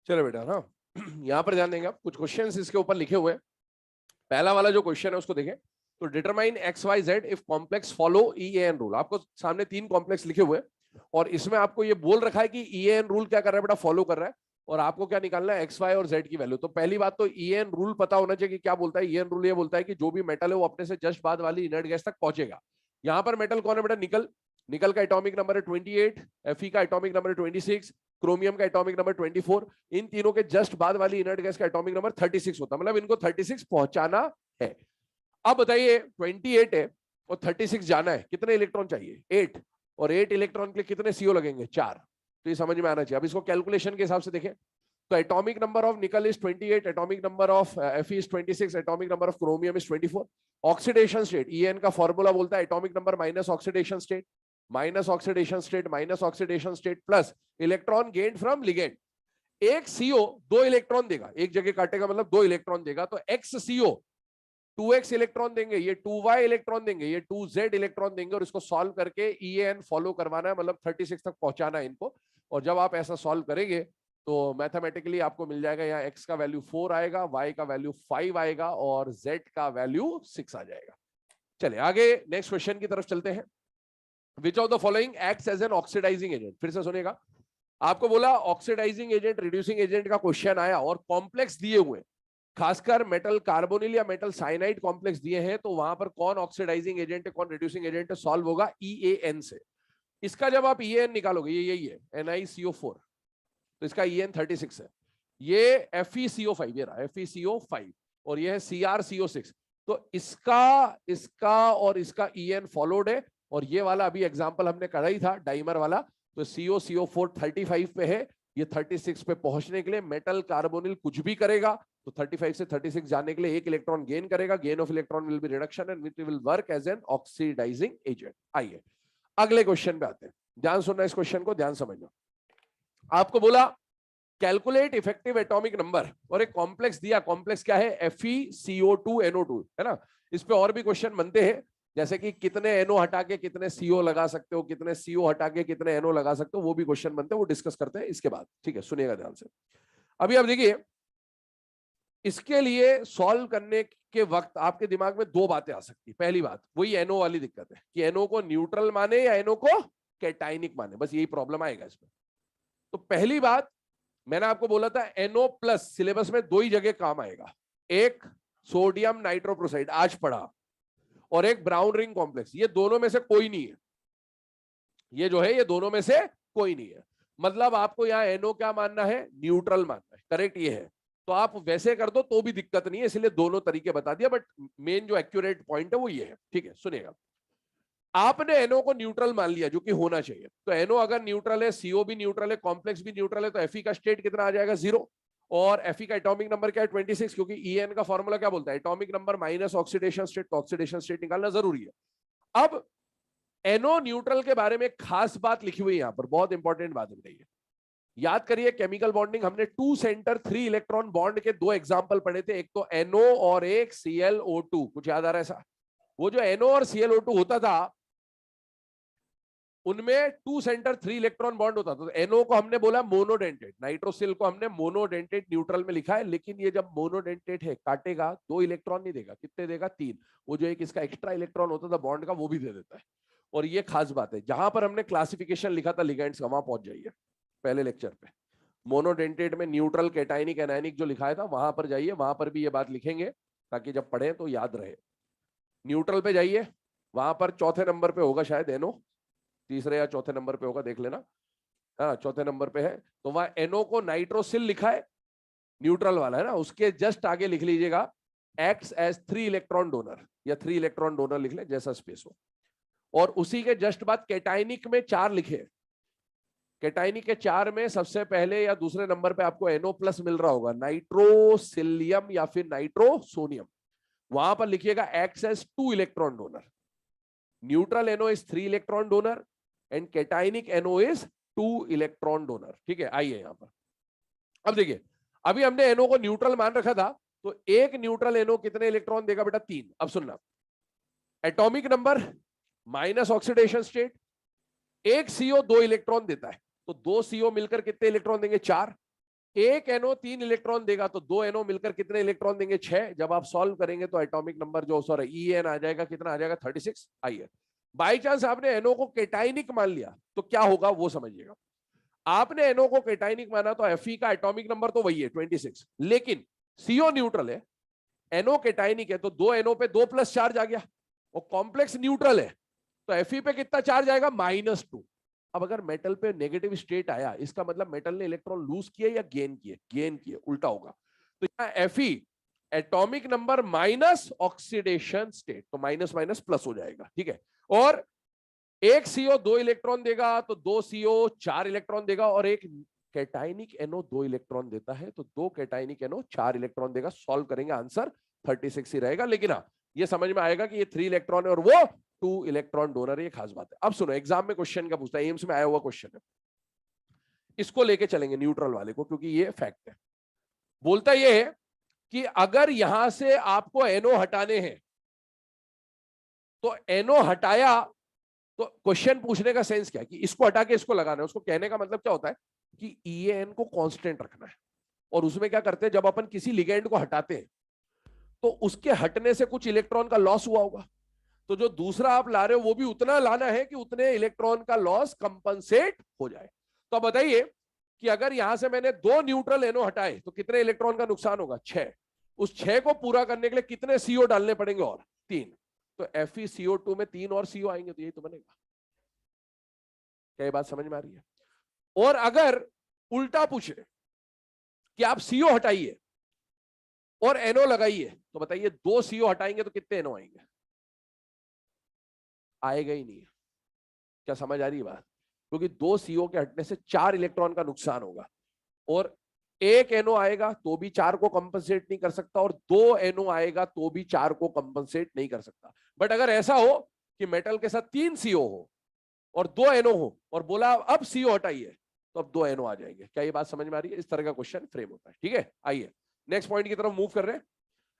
चलो बेटा ना यहाँ पर ध्यान देंगे आप, कुछ क्वेश्चंस इसके ऊपर लिखे हुए हैं। पहला वाला जो क्वेश्चन है उसको देखें, तो determine x y z if complex follow EAN rule. आपको सामने 3 कॉम्प्लेक्स लिखे हुए हैं और इसमें आपको ये बोल रखा है कि EAN रूल क्या कर रहा है बेटा, फॉलो कर रहा है, और आपको क्या निकालना है, एक्स वाई और जेड की वैल्यू। तो पहली बात तो EAN रूल पता होना चाहिए कि क्या बोलता है। EAN रूल ये बोलता है कि जो भी मेटल है वो अपने से जस्ट बाद वाली इनर्ट गैस तक पहुंचेगा। यहाँ पर मेटल कौन है बेटा, निकल। निकल का एटॉमिक नंबर है 28, Fe का एटॉमिक नंबर है 26, क्रोमियम का एटॉमिक नंबर 24। इन तीनों के जस्ट बाद वाली इनर्ट गैस का एटॉमिक नंबर 36 होता है, मतलब इनको 36 पहुंचाना है। अब बताइए 28 है और 36 जाना है, कितने इलेक्ट्रॉन चाहिए, 8, और 8 इलेक्ट्रॉन के लिए कितने CO लगेंगे, 4। तो ये समझ में आना चाहिए। अब इसको कैलकुलेशन के हिसाब से देखें, तो एटॉमिक नंबर ऑफ निकल is 28, atomic number of Fe is 26, atomic number of chromium is 24। Oxidation state, EN का फॉर्मूला बोलता है atomic number minus oxidation state, minus oxidation state, minus oxidation state plus electron gain from ligand. एक CO 2 electron देगा, एक जगह काटेगा मतलब 2 electron देगा, तो XCO 2x इलेक्ट्रॉन देंगे, ये 2y इलेक्ट्रॉन देंगे, ये 2z इलेक्ट्रॉन देंगे, और इसको सॉल्व करके EAN फॉलो करवाना है, मतलब 36 तक पहुंचाना है इनको। और जब आप ऐसा सॉल्व करेंगे तो मैथमेटिकली आपको मिल जाएगा, यहाँ x का वैल्यू 4 आएगा, y का वैल्यू 5 आएगा और z का वैल्यू 6 आ जाएगा। चलिए आगे नेक्स्ट क्वेश्चन की तरफ चलते हैं। Which of the following acts as an oxidising agent. फिर से सुनिएगा, आपको बोला ऑक्सीडाइजिंग एजेंट, रिड्यूसिंग एजेंट का क्वेश्चन आया और कॉम्प्लेक्स दिए हुए, खासकर मेटल कार्बोनिल या मेटल साइनाइड कॉम्प्लेक्स दिए हैं, तो वहां पर कौन ऑक्सीडाइजिंग एजेंट है, कौन रिड्यूसिंग एजेंट है, सॉल्व होगा EAN से। इसका जब आप EAN निकालोगे, ये यही है NiCO4, तो इसका EAN 36 है। ये FeCO5, ये रहा FeCO5, और ये है CrCO6। तो इसका और इसका EAN फॉलोड है, और ये वाला अभी एग्जांपल हमने करा ही था डाइमर वाला, तो CO 35 पे है, ये 36 पे पहुंचने के लिए मेटल कार्बोनिल कुछ भी करेगा, तो 35 से 36 जाने के लिए 1 इलेक्ट्रॉन गेन करेगा, gain of electron will be reduction and it will work as an oxidising agent. आइए अगले क्वेश्चन पे आते हैं, ध्यान सुनना इस क्वेश्चन को, ध्यान समझना। आपको बोला कैलकुलेट इफेक्टिव एटॉमिक नंबर, और एक कॉम्प्लेक्स दिया, कॉम्प्लेक्स क्या है, FeCO2NO2, है ना। इस पे और भी क्वेश्चन बनते हैं, जैसे कि कितने NO हटा के कितने CO लगा सकते हो, कितने CO हटा के कितने NO लगा सकते हो, वो भी क्वेश्चन बनते हैं, वो डिस्कस करते हैं इसके बाद, ठीक है, सुनिएगा ध्यान से। अभी आप देखिए, इसके लिए सॉल्व करने के वक्त आपके दिमाग में 2 बातें आ सकती है। पहली बात वही NO वाली दिक्कत है कि NO को न्यूट्रल माने या NO को कैटाइनिक माने, बस यही प्रॉब्लम आएगा इसमें। तो पहली बात, मैंने आपको बोला था NO प्लस सिलेबस में 2 ही जगह काम आएगा, एक सोडियम नाइट्रोप्रोसाइड आज पढ़ा, और एक ब्राउन रिंग कॉम्प्लेक्स। ये दोनों में से कोई नहीं है, ये जो है ये दोनों में से कोई नहीं है, मतलब आपको यहाँ NO क्या मानना है, न्यूट्रल मानना है, करेक्ट ये है। तो आप वैसे कर दो तो भी दिक्कत नहीं है, इसलिए दोनों तरीके बता दिया, बट मेन जो एक्यूरेट पॉइंट है वो ये है, ठीक है। सुनिएगा, आपने NO को न्यूट्रल मान लिया, जो कि होना चाहिए, तो NO अगर न्यूट्रल है, CO भी न्यूट्रल है, कॉम्प्लेक्स भी न्यूट्रल है, तो Fe का स्टेट कितना आ जाएगा, 0, और Fe का एटॉमिक नंबर क्या है, 26, क्योंकि EN का फॉर्मूला क्या बोलता है, atomic number minus oxidation state, तो ऑक्सीडेशन स्टेट निकालना जरूरी है। अब NO न्यूट्रल के बारे में खास बात लिखी हुई है यहां पर, बहुत इंपॉर्टेंट बात बताइए, याद करिए केमिकल बॉन्डिंग हमने 2 सेंटर 3 इलेक्ट्रॉन बॉन्ड के 2 एग्जांपल पढ़े थे, एक तो NO और एक ClO2, कुछ याद आ रहा है ऐसा। वो जो NO और ClO2 होता था उनमें 2 सेंटर 3 इलेक्ट्रॉन बॉन्ड होता था। तो NO को हमने बोला मोनोडेंटेट, नाइट्रोसिल को हमने मोनोडेंटेट न्यूट्रल में लिखा है, लेकिन ये जब मोनोडेंटेट है काटेगा 2 इलेक्ट्रॉन नहीं देगा, कितने देगा, 3। वो जो एक इसका एक्स्ट्रा इलेक्ट्रॉन होता था बॉन्ड का वो भी दे देता है। और ये खास बात है, जहां पर हमने क्लासिफिकेशन लिखा था लिगेंड्स का, वहां पहुंच जाइए पहले लेक्चर पे, मोनोडेंटेट में न्यूट्रल, कैटाइनिक, एनायनिक जो लिखा था वहां पर जाइए, वहां पर भी ये बात लिखेंगे ताकि जब पढ़े तो याद रहे। न्यूट्रल पे जाइए, वहां पर चौथे नंबर पे होगा शायद NO, तीसरे या चौथे नंबर पे होगा, देख लेना, हाँ चौथे नंबर पे है, तो वहां NO को नाइट्रोसिल लिखा है, न्यूट्रल वाला है ना, उसके जस्ट आगे लिख लीजिएगा एक्ट्स एज 3 इलेक्ट्रॉन डोनर, या 3 इलेक्ट्रॉन डोनर लिख ले जैसा स्पेस हो, और उसी के जस्ट बाद कैटाइनिक में 4 लिखे, कैटाइनिक के 4 में सबसे पहले या दूसरे नंबर पे आपको NO प्लस मिल रहा होगा, नाइट्रोसिलियम या फिर नाइट्रोसोनियम, वहां पर लिखिएगा acts as 2 electron donor, neutral NO is 3 electron donor and cationic NO is 2 electron donor, ठीक है। आइए यहां पर, अब देखिए, अभी हमने NO को न्यूट्रल मान रखा था, तो एक न्यूट्रल NO कितने इलेक्ट्रॉन देगा बेटा, 3। अब सुनना, atomic number minus oxidation state, एक CO 2 इलेक्ट्रॉन देता है, तो 2 CO मिलकर कितने इलेक्ट्रॉन देंगे, 4। एक NO 3 इलेक्ट्रॉन देगा तो 2 NO मिलकर कितने इलेक्ट्रॉन देंगे? 6। जब आप सॉल्व करेंगे तो एटॉमिक नंबर जो सॉरी EN आ जाएगा, कितना आ जाएगा? 36। आइए, बाई चांस आपने NO को केटाइनिक मान लिया तो क्या होगा वो समझिएगा। आपने NO को केटाइनिक माना तो Fe का एटॉमिक नंबर तो वही है 26, लेकिन CO न्यूट्रल है, NO केटाइनिक है, तो 2 NO पे 2 प्लस चार्ज आ गया, और कॉम्प्लेक्स न्यूट्रल है तो Fe पे कितना चार्ज आएगा? -2। अब अगर मेटल पे नेगेटिव स्टेट आया, इसका मतलब मेटल ने इलेक्ट्रॉन लूज किए या गेन किए? गेन किए, उल्टा होगा। तो यहाँ Fe atomic number minus oxidation state, तो माइनस माइनस प्लस हो जाएगा, ठीक है। और एक CO 2 इलेक्ट्रॉन देगा तो 2 CO 4 इलेक्ट्रॉन देगा, और एक कैटाइनिक NO 2 इलेक्ट्रॉन देता है तो 2 कैटाइनिक NO 4 इलेक्ट्रॉन देगा। सॉल्व करेंगे, आंसर 36 ही रहेगा। लेकिन हाँ, ये समझ में आएगा कि ये 3 इलेक्ट्रॉन है और वो 2 इलेक्ट्रॉन डोनर है, ये खास बात है। अब सुनो, एग्जाम में क्वेश्चन क्या पूछता है, एम्स में आया हुआ क्वेश्चन है, इसको लेके चलेंगे न्यूट्रल वाले को, क्योंकि ये फैक्ट है। बोलता ये है कि अगर यहां से आपको NO हटाने हैं तो NO हटाया, तो क्वेश्चन पूछने का सेंस क्या है कि इसको हटा के इसको लगाना है। उसको कहने का मतलब क्या होता है कि EN को कांस्टेंट रखना है। और उसमें क्या करते हैं, जब अपन किसी लिगेंड को हटाते हैं तो उसके हटने से कुछ इलेक्ट्रॉन का लॉस हुआ होगा, तो जो दूसरा आप ला रहे हो वो भी उतना लाना है कि उतने इलेक्ट्रॉन का लॉस कंपनसेट हो जाए। तो अब बताइए कि अगर यहां से मैंने 2 न्यूट्रल NO हटाए तो कितने इलेक्ट्रॉन का नुकसान होगा? 6। उस 6 को पूरा करने के लिए कितने CO डालने पड़ेंगे? और 3। तो FeCO2 में 3 और CO आएंगे, तो यही तो बनेगा। क्या ये बात समझ में आ रही है? और अगर उल्टा पूछे कि आप CO हटाइए और NO लगाइए, तो बताइए 2 CO हटाएंगे तो कितने NO आएंगे? आएगा ही नहीं। क्या समझ आ रही है बात? क्योंकि 2 CO के हटने से 4 इलेक्ट्रॉन का नुकसान होगा, और एक NO आएगा तो भी 4 को कंपनसेट नहीं कर सकता, और 2 NO आएगा तो भी 4 को कंपनसेट नहीं कर सकता। बट अगर ऐसा हो कि मेटल के साथ 3 CO हो और 2 NO हो, और बोला अब CO हटाइए, तो अब 2 NO आ जाएंगे। क्या ये बात समझ में आ रही है? इस तरह का क्वेश्चन फ्रेम होता है, ठीक है। आइए नेक्स्ट पॉइंट की तरफ मूव कर रहे हैं।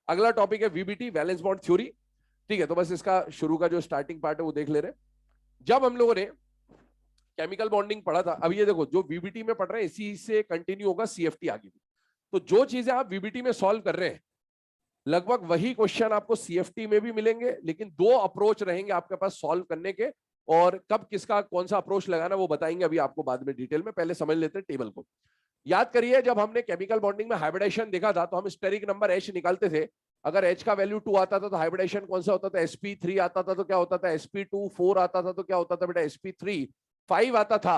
अगला टॉपिक है VBT, वैलेंस बॉन्ड थ्योरी, ठीक है। तो बस इसका शुरू का जो स्टार्टिंग पार्ट है वो देख ले रहे हैं। जब हम लोगों ने केमिकल बॉन्डिंग पढ़ा था, अब ये देखो जो VBT में पढ़ रहे हैं इसी से कंटिन्यू होगा CFT आगे भी। तो जो चीजें आप VBT में सॉल्व कर रहे हैं, लगभग वही क्वेश्चन आपको CFT में भी मिलेंगे, लेकिन 2 अप्रोच रहेंगे आपके पास सॉल्व करने के, और कब किसका कौन सा अप्रोच लगाना वो बताएंगे अभी आपको बाद में डिटेल में। पहले समझ लेते हैं टेबल को। याद करिए, जब हमने केमिकल बॉन्डिंग में हाइब्रिडेशन देखा था तो हम स्टेरिक नंबर H निकालते थे। अगर H का वैल्यू 2 आता था तो हाइब्रिडेशन कौन सा होता था? sp3 आता था तो क्या होता था? sp2। 4 आता था तो क्या होता था बेटा? sp3। 5 आता था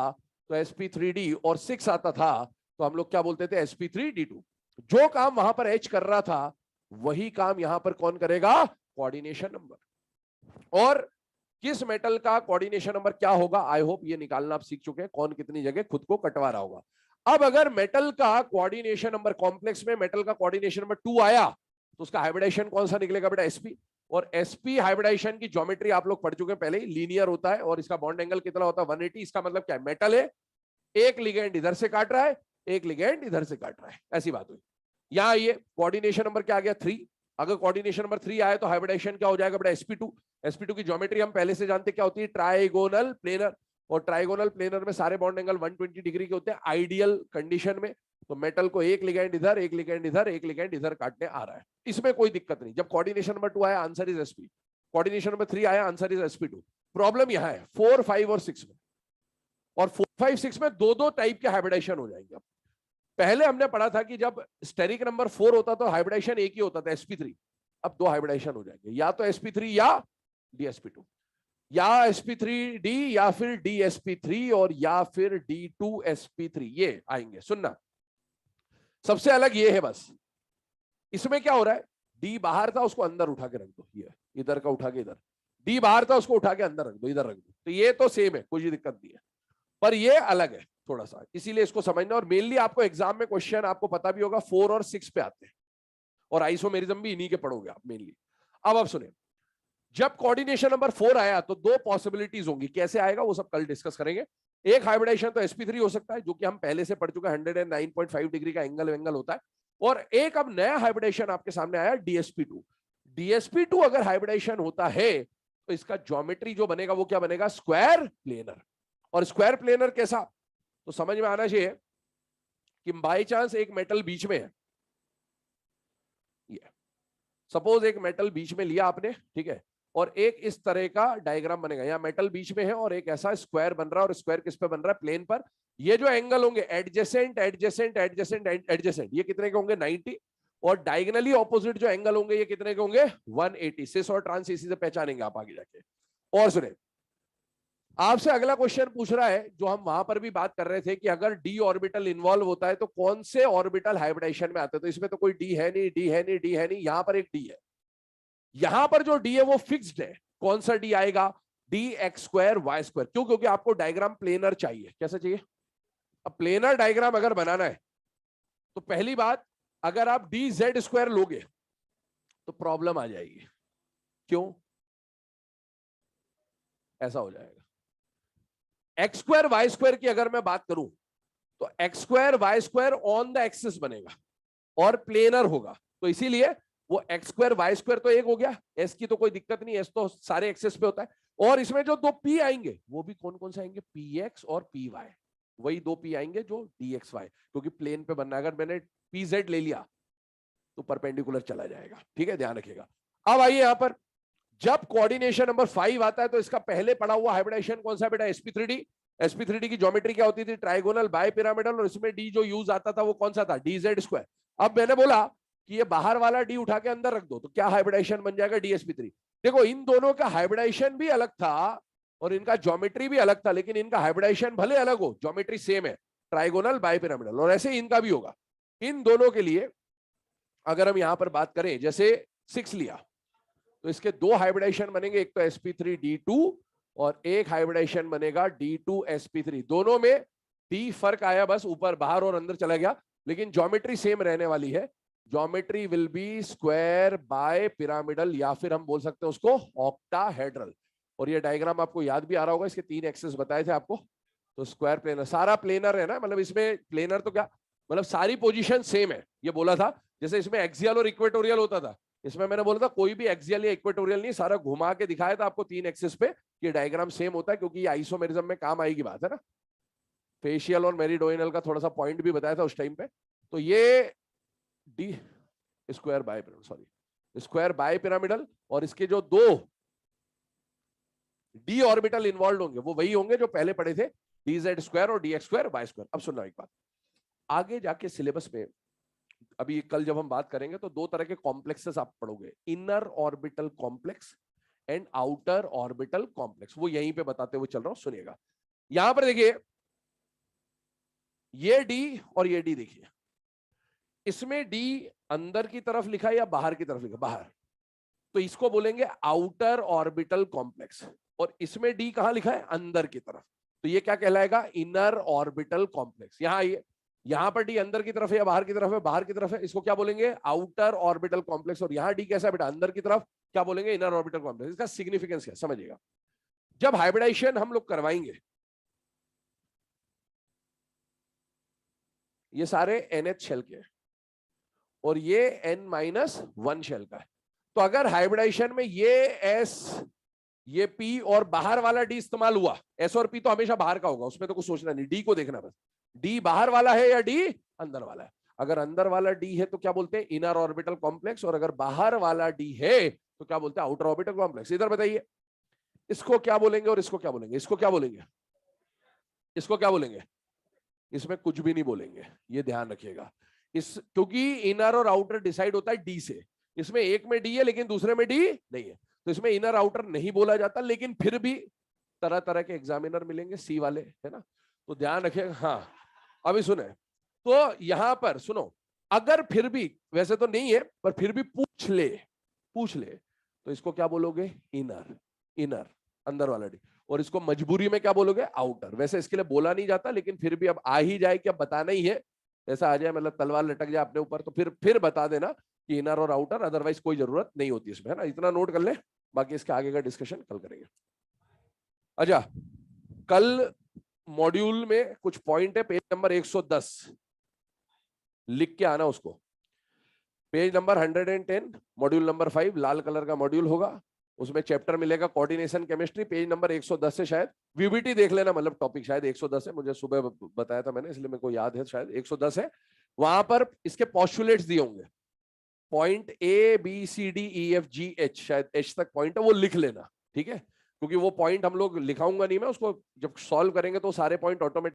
तो sp3d, और 6 आता था तो हम लोग क्या बोलते थे? sp3d2। जो काम वहां पर H कर रहा था वही काम यहां पर कौन करेगा? Coordination number. और किस मेटल का कोऑर्डिनेशन नंबर क्या होगा, आई होप ये निकालना आप सीख चुके हैं, कौन कितनी जगह खुद को कटवा रहा होगा। अब अगर मेटल का कोऑर्डिनेशन नंबर, कॉम्प्लेक्स में मेटल का कोऑर्डिनेशन नंबर 2 आया तो उसका हाइब्रिडेशन कौन सा निकलेगा बेटा? sp। और sp हाइब्रिडेशन की ज्योमेट्री आप लोग पढ़ चुके हैं पहले ही, लीनियर होता है, और इसका बॉन्ड एंगल कितना होता है? 180। इसका मतलब क्या है? मेटल है, एक लिगेंड इधर से काट रहा है, एक लिगेंड इधर से काट रहा है, ऐसी बात हुई। यहां ये कोऑर्डिनेशन नंबर क्या आ गया? 3। अगर कोऑर्डिनेशन नंबर 3 आया तो हाइब्रिडेशन क्या हो जाएगा बेटा? sp2। sp2 की ज्योमेट्री हम पहले से जानते क्या होती है? Trigonal planar. और ट्राइगोनल प्लेनर में सारे बॉन्ड एंगल 120 डिग्री के होते हैं आइडियल कंडीशन में। तो मेटल को एक लिगेंड इधर, एक लिगेंड इधर, एक लिगेंड इधर काटने आ रहा है, इसमें कोई दिक्कत नहीं। जब कोऑर्डिनेशन नंबर 2 आया answer is sp। Coordination number 3 आया आंसर इज sp2। प्रॉब्लम यहां है 4, 5 और 6 में, और 4, 5, 6 में 2-2 टाइप के हाइब्रिडेशन हो जाएंगे। पहले हमने पढ़ा था कि जब स्टेरिक नंबर 4 होता तो हाइब्रिडेशन एक ही होता था, sp3। अब 2 हाइब्रिडेशन हो जाएंगे, या तो sp3 या dsp2, या sp3d या फिर dsp3, और या फिर d2sp3, ये आएंगे। सुनना, सबसे अलग ये है बस, इसमें क्या हो रहा है? d बाहर था उसको अंदर उठा के रख दो, ये इधर का उठा के इधर, d बाहर था उसको उठा के अंदर रख दो, इधर रख दो, तो ये तो सेम है, कोई दिक्कत नहीं है, पर ये अलग है थोड़ा सा, इसीलिए इसको समझना। और मेनली आपको एग्जाम में क्वेश्चन आपको पता भी होगा 4 और 6 पे आते हैं, और आइसोमेरिज्म भी इन्हीं के पढ़ोगे आप मेनली। अब सुने, जब कोऑर्डिनेशन नंबर 4 आया तो 2 पॉसिबिलिटीज होंगी, कैसे आएगा वो सब कल डिस्कस करेंगे। एक हाइब्रिडेशन तो sp3 हो सकता है, जो कि हम पहले से पढ़ चुके हैं, 109.5 डिग्री का एंगल होता है। और एक अब नया हाइब्रिडेशन आपके सामने आया, dsp2। dsp2 अगर हाइब्रिडेशन होता है तो इसका ज्योमेट्री जो बनेगा वो क्या बनेगा? Square planar. और स्क्वायर प्लेनर कैसा? तो समझ में आना चाहिए कि बाई चांस एक मेटल बीच में है, ये सपोज एक मेटल बीच में लिया आपने, ठीक है, और एक इस तरह का डायग्राम बनेगा, यहाँ मेटल बीच में है और एक ऐसा स्क्वायर बन रहा है, और स्क्वायर किस पे बन रहा है, प्लेन पर। ये जो एंगल होंगे एडजेसेंट एडजेसेंट एडजेसेंट एडजेसेंट, ये कितने के होंगे 90, और डायगनली ऑपोजिट जो एंगल होंगे ये कितने के होंगे 180। सिस और ट्रांस इसी से पहचानेंगे आप आगे जाके। और सुने, आपसे अगला क्वेश्चन पूछ रहा है जो हम वहां पर भी बात कर रहे थे कि अगर डी ऑर्बिटल इन्वॉल्व होता है तो कौन से ऑर्बिटल हाइब्रिडाइजेशन में आते हैं। तो इसमें तो कोई डी है नहीं, डी है नहीं, डी है नहीं, यहां पर एक डी है। यहां पर जो डी है वो फिक्स्ड है। कौन सा डी आएगा, d x square y square. क्यों, क्योंकि आपको डायग्राम प्लेनर चाहिए। कैसा चाहिए, अब प्लेनर डायग्राम अगर बनाना है तो पहली बात, अगर आप डी जेड स्क्वायर लोगे तो प्रॉब्लम आ जाएगी। क्यों, ऐसा हो जाएगा। एक्स स्क्वायर वाई स्क्वायर की अगर मैं बात करूं तो x square y square on the axis बनेगा और प्लेनर होगा, तो इसीलिए वो एक्स स्क्वायर वाई स्क्वायर तो एक हो गया, एस की तो कोई दिक्कत नहीं, एस तो सारे एक्सिस पे होता है। और इसमें जो दो पी आएंगे वो भी कौन कौन से आएंगे, पी एक्स और पी वाई, वही दो पी आएंगे जो डी एक्स वाई, क्योंकि प्लेन पे बनना है। अगर मैंने पी जेड ले लिया तो परपेंडिकुलर चला जाएगा, ठीक है, ध्यान रखिएगा। अब आइए यहां पर, जब कोऑर्डिनेशन नंबर 5 आता है तो इसका पहले पड़ा हुआ हाइब्रिडाइजेशन कौन सा बेटा, sp3d। sp3d की ज्योमेट्री क्या होती थी, ट्राइगोनल बाय पिरामिडल, और इसमें डी जो यूज आता था वो कौन सा था, डी जेड स्क्वायर। अब मैंने बोला कि ये बाहर वाला डी उठा के अंदर रख दो तो क्या हाइब्रिडाइजेशन बन जाएगा, dsp3। देखो इन दोनों का हाइब्रिडाइजेशन भी अलग था और इनका ज्योमेट्री भी अलग था, लेकिन इनका हाइब्रिडाइजेशन भले अलग हो, ज्योमेट्री सेम है, ट्राइगोनल बाय पिरामिडल, और ऐसे इनका भी होगा। इन दोनों के लिए अगर हम यहां पर बात करें, जैसे 6 लिया तो इसके दो हाइब्रिडाइजेशन बनेंगे, एक तो sp3d2 और एक हाइब्रिडाइजेशन बनेगा d2sp3। दोनों में d फर्क आया, बस ऊपर बाहर और अंदर चला गया, लेकिन ज्योमेट्री सेम रहने वाली है। Geometry will be square by pyramidal, या फिर हम बोल सकते हैं उसको ऑक्टाहेड्रल। और ये डायग्राम आपको याद भी आ रहा होगा, इसके 3 एक्सेस बताए थे आपको। तो स्क्वायर प्लेनर, सारा प्लेनर है ना, मतलब इसमें प्लेनर तो क्या मतलब सारी पोजीशन सेम है, ये बोला था। जैसे इसमें एक्सियल और इक्वेटोरियल होता था, इसमें मैंने बोला था कोई भी एक्सियल या इक्वेटोरियल नहीं, सारा घुमा के दिखाया था आपको 3 एक्सिस पे, ये डायग्राम सेम होता है, क्योंकि ये आइसोमेरिज्म में काम आएगी बात है ना। फेशियल और मेरिडोइनल का थोड़ा सा पॉइंट भी बताया था उस टाइम पे। तो ये D square by sorry square by pyramidal, और इसके जो दो डी ऑर्बिटल इन्वॉल्व होंगे वो वही होंगे जो पहले पढ़े थे, डी जेड स्क्वायर और d x square y square. अब सुनना एक बात, आगे जाके सिलेबस में अभी कल जब हम बात करेंगे तो दो तरह के कॉम्प्लेक्सेस आप पढ़ोगे, inner orbital complex and outer orbital complex. वो यहीं पे बताते हुए चल रहा हूं, सुनिएगा। यहां पर देखिए ये डी और ये डी, देखिए इसमें डी अंदर की तरफ लिखा है या बाहर की तरफ लिखा, बाहर, तो इसको बोलेंगे आउटर ऑर्बिटल कॉम्प्लेक्स। और इसमें डी कहां लिखा है, अंदर की तरफ, तो ये क्या कहलाएगा, इनर ऑर्बिटल कॉम्प्लेक्स। यहां आइए, यहां पर डी अंदर की तरफ है या बाहर की तरफ है, बाहर की तरफ है, इसको क्या बोलेंगे, आउटर ऑर्बिटल कॉम्प्लेक्स। और यहां डी कैसा है बेटा, अंदर की तरफ, क्या बोलेंगे, इनर ऑर्बिटल कॉम्प्लेक्स। इसका सिग्निफिकेंस क्या समझिएगा, जब हाइब्रिडाइजेशन हम लोग करवाएंगे, ये सारे NH शेल के हैं और ये N-1 शेल का है, तो अगर हाइब्रिडाइजेशन में ये S ये P और बाहर वाला D इस्तेमाल हुआ, S और P तो हमेशा बाहर का होगा, उसमें तो कुछ सोचना नहीं, D को देखना बस, D बाहर वाला है या D अंदर वाला है। अगर अंदर वाला D है तो क्या बोलते हैं, इनर ऑर्बिटल कॉम्प्लेक्स, और अगर बाहर वाला D है तो क्या बोलते हैं, आउटर ऑर्बिटल कॉम्प्लेक्स। इधर बताइए इसको क्या बोलेंगे और इसको क्या बोलेंगे, इसको क्या बोलेंगे, इसको क्या बोलेंगे, इसमें कुछ भी नहीं बोलेंगे, ये ध्यान रखिएगा। इस क्योंकि इनर और आउटर डिसाइड होता है डी से, इसमें एक में डी है लेकिन दूसरे में डी नहीं है, तो इसमें इनर आउटर नहीं बोला जाता, लेकिन फिर भी तरह तरह के एग्जामिनर मिलेंगे सी वाले, है ना, तो ध्यान रखिएगा। हाँ अभी सुने, तो यहां पर सुनो, अगर फिर भी, वैसे तो नहीं है पर फिर भी पूछ ले तो इसको क्या बोलोगे, इनर, इनर अंदर वाला डी, और इसको मजबूरी में क्या बोलोगे, आउटर। वैसे इसके लिए बोला नहीं जाता, लेकिन फिर भी अब आ ही जाए कि अब बताना ही है, ऐसा आ जाए मतलब तलवार लटक जाए अपने ऊपर, तो फिर बता देना कि इनर और आउटर, अदरवाइज कोई जरूरत नहीं होती इसमें, है ना, इतना नोट कर ले, बाकी इसके आगे का डिस्कशन कल करेंगे। अच्छा, कल मॉड्यूल में कुछ पॉइंट है, पेज नंबर 110 लिख के आना उसको, पेज नंबर 110 मॉड्यूल नंबर 5 लाल कलर का मॉड्यूल होगा, उसमें चैप्टर मिलेगा कोऑर्डिनेशन केमिस्ट्री, पेज नंबर 110 से शायद वीबीटी देख लेना, मतलब टॉपिक शायद 110 है, मुझे सुबह बताया था मैंने, इसलिए मेरे को याद है, शायद 110 है। वहां पर इसके पॉस्टुलेट्स दिए होंगे, point A B C D E F G H, शायद एच तक पॉइंट है, वो लिख लेना, ठीक है? क्योंकि वो पॉइंट हम लोग लिखाऊंगा नहीं मैं उसको, जब सॉल्व करेंगे तो सारे पॉइंट ऑटोमेटिक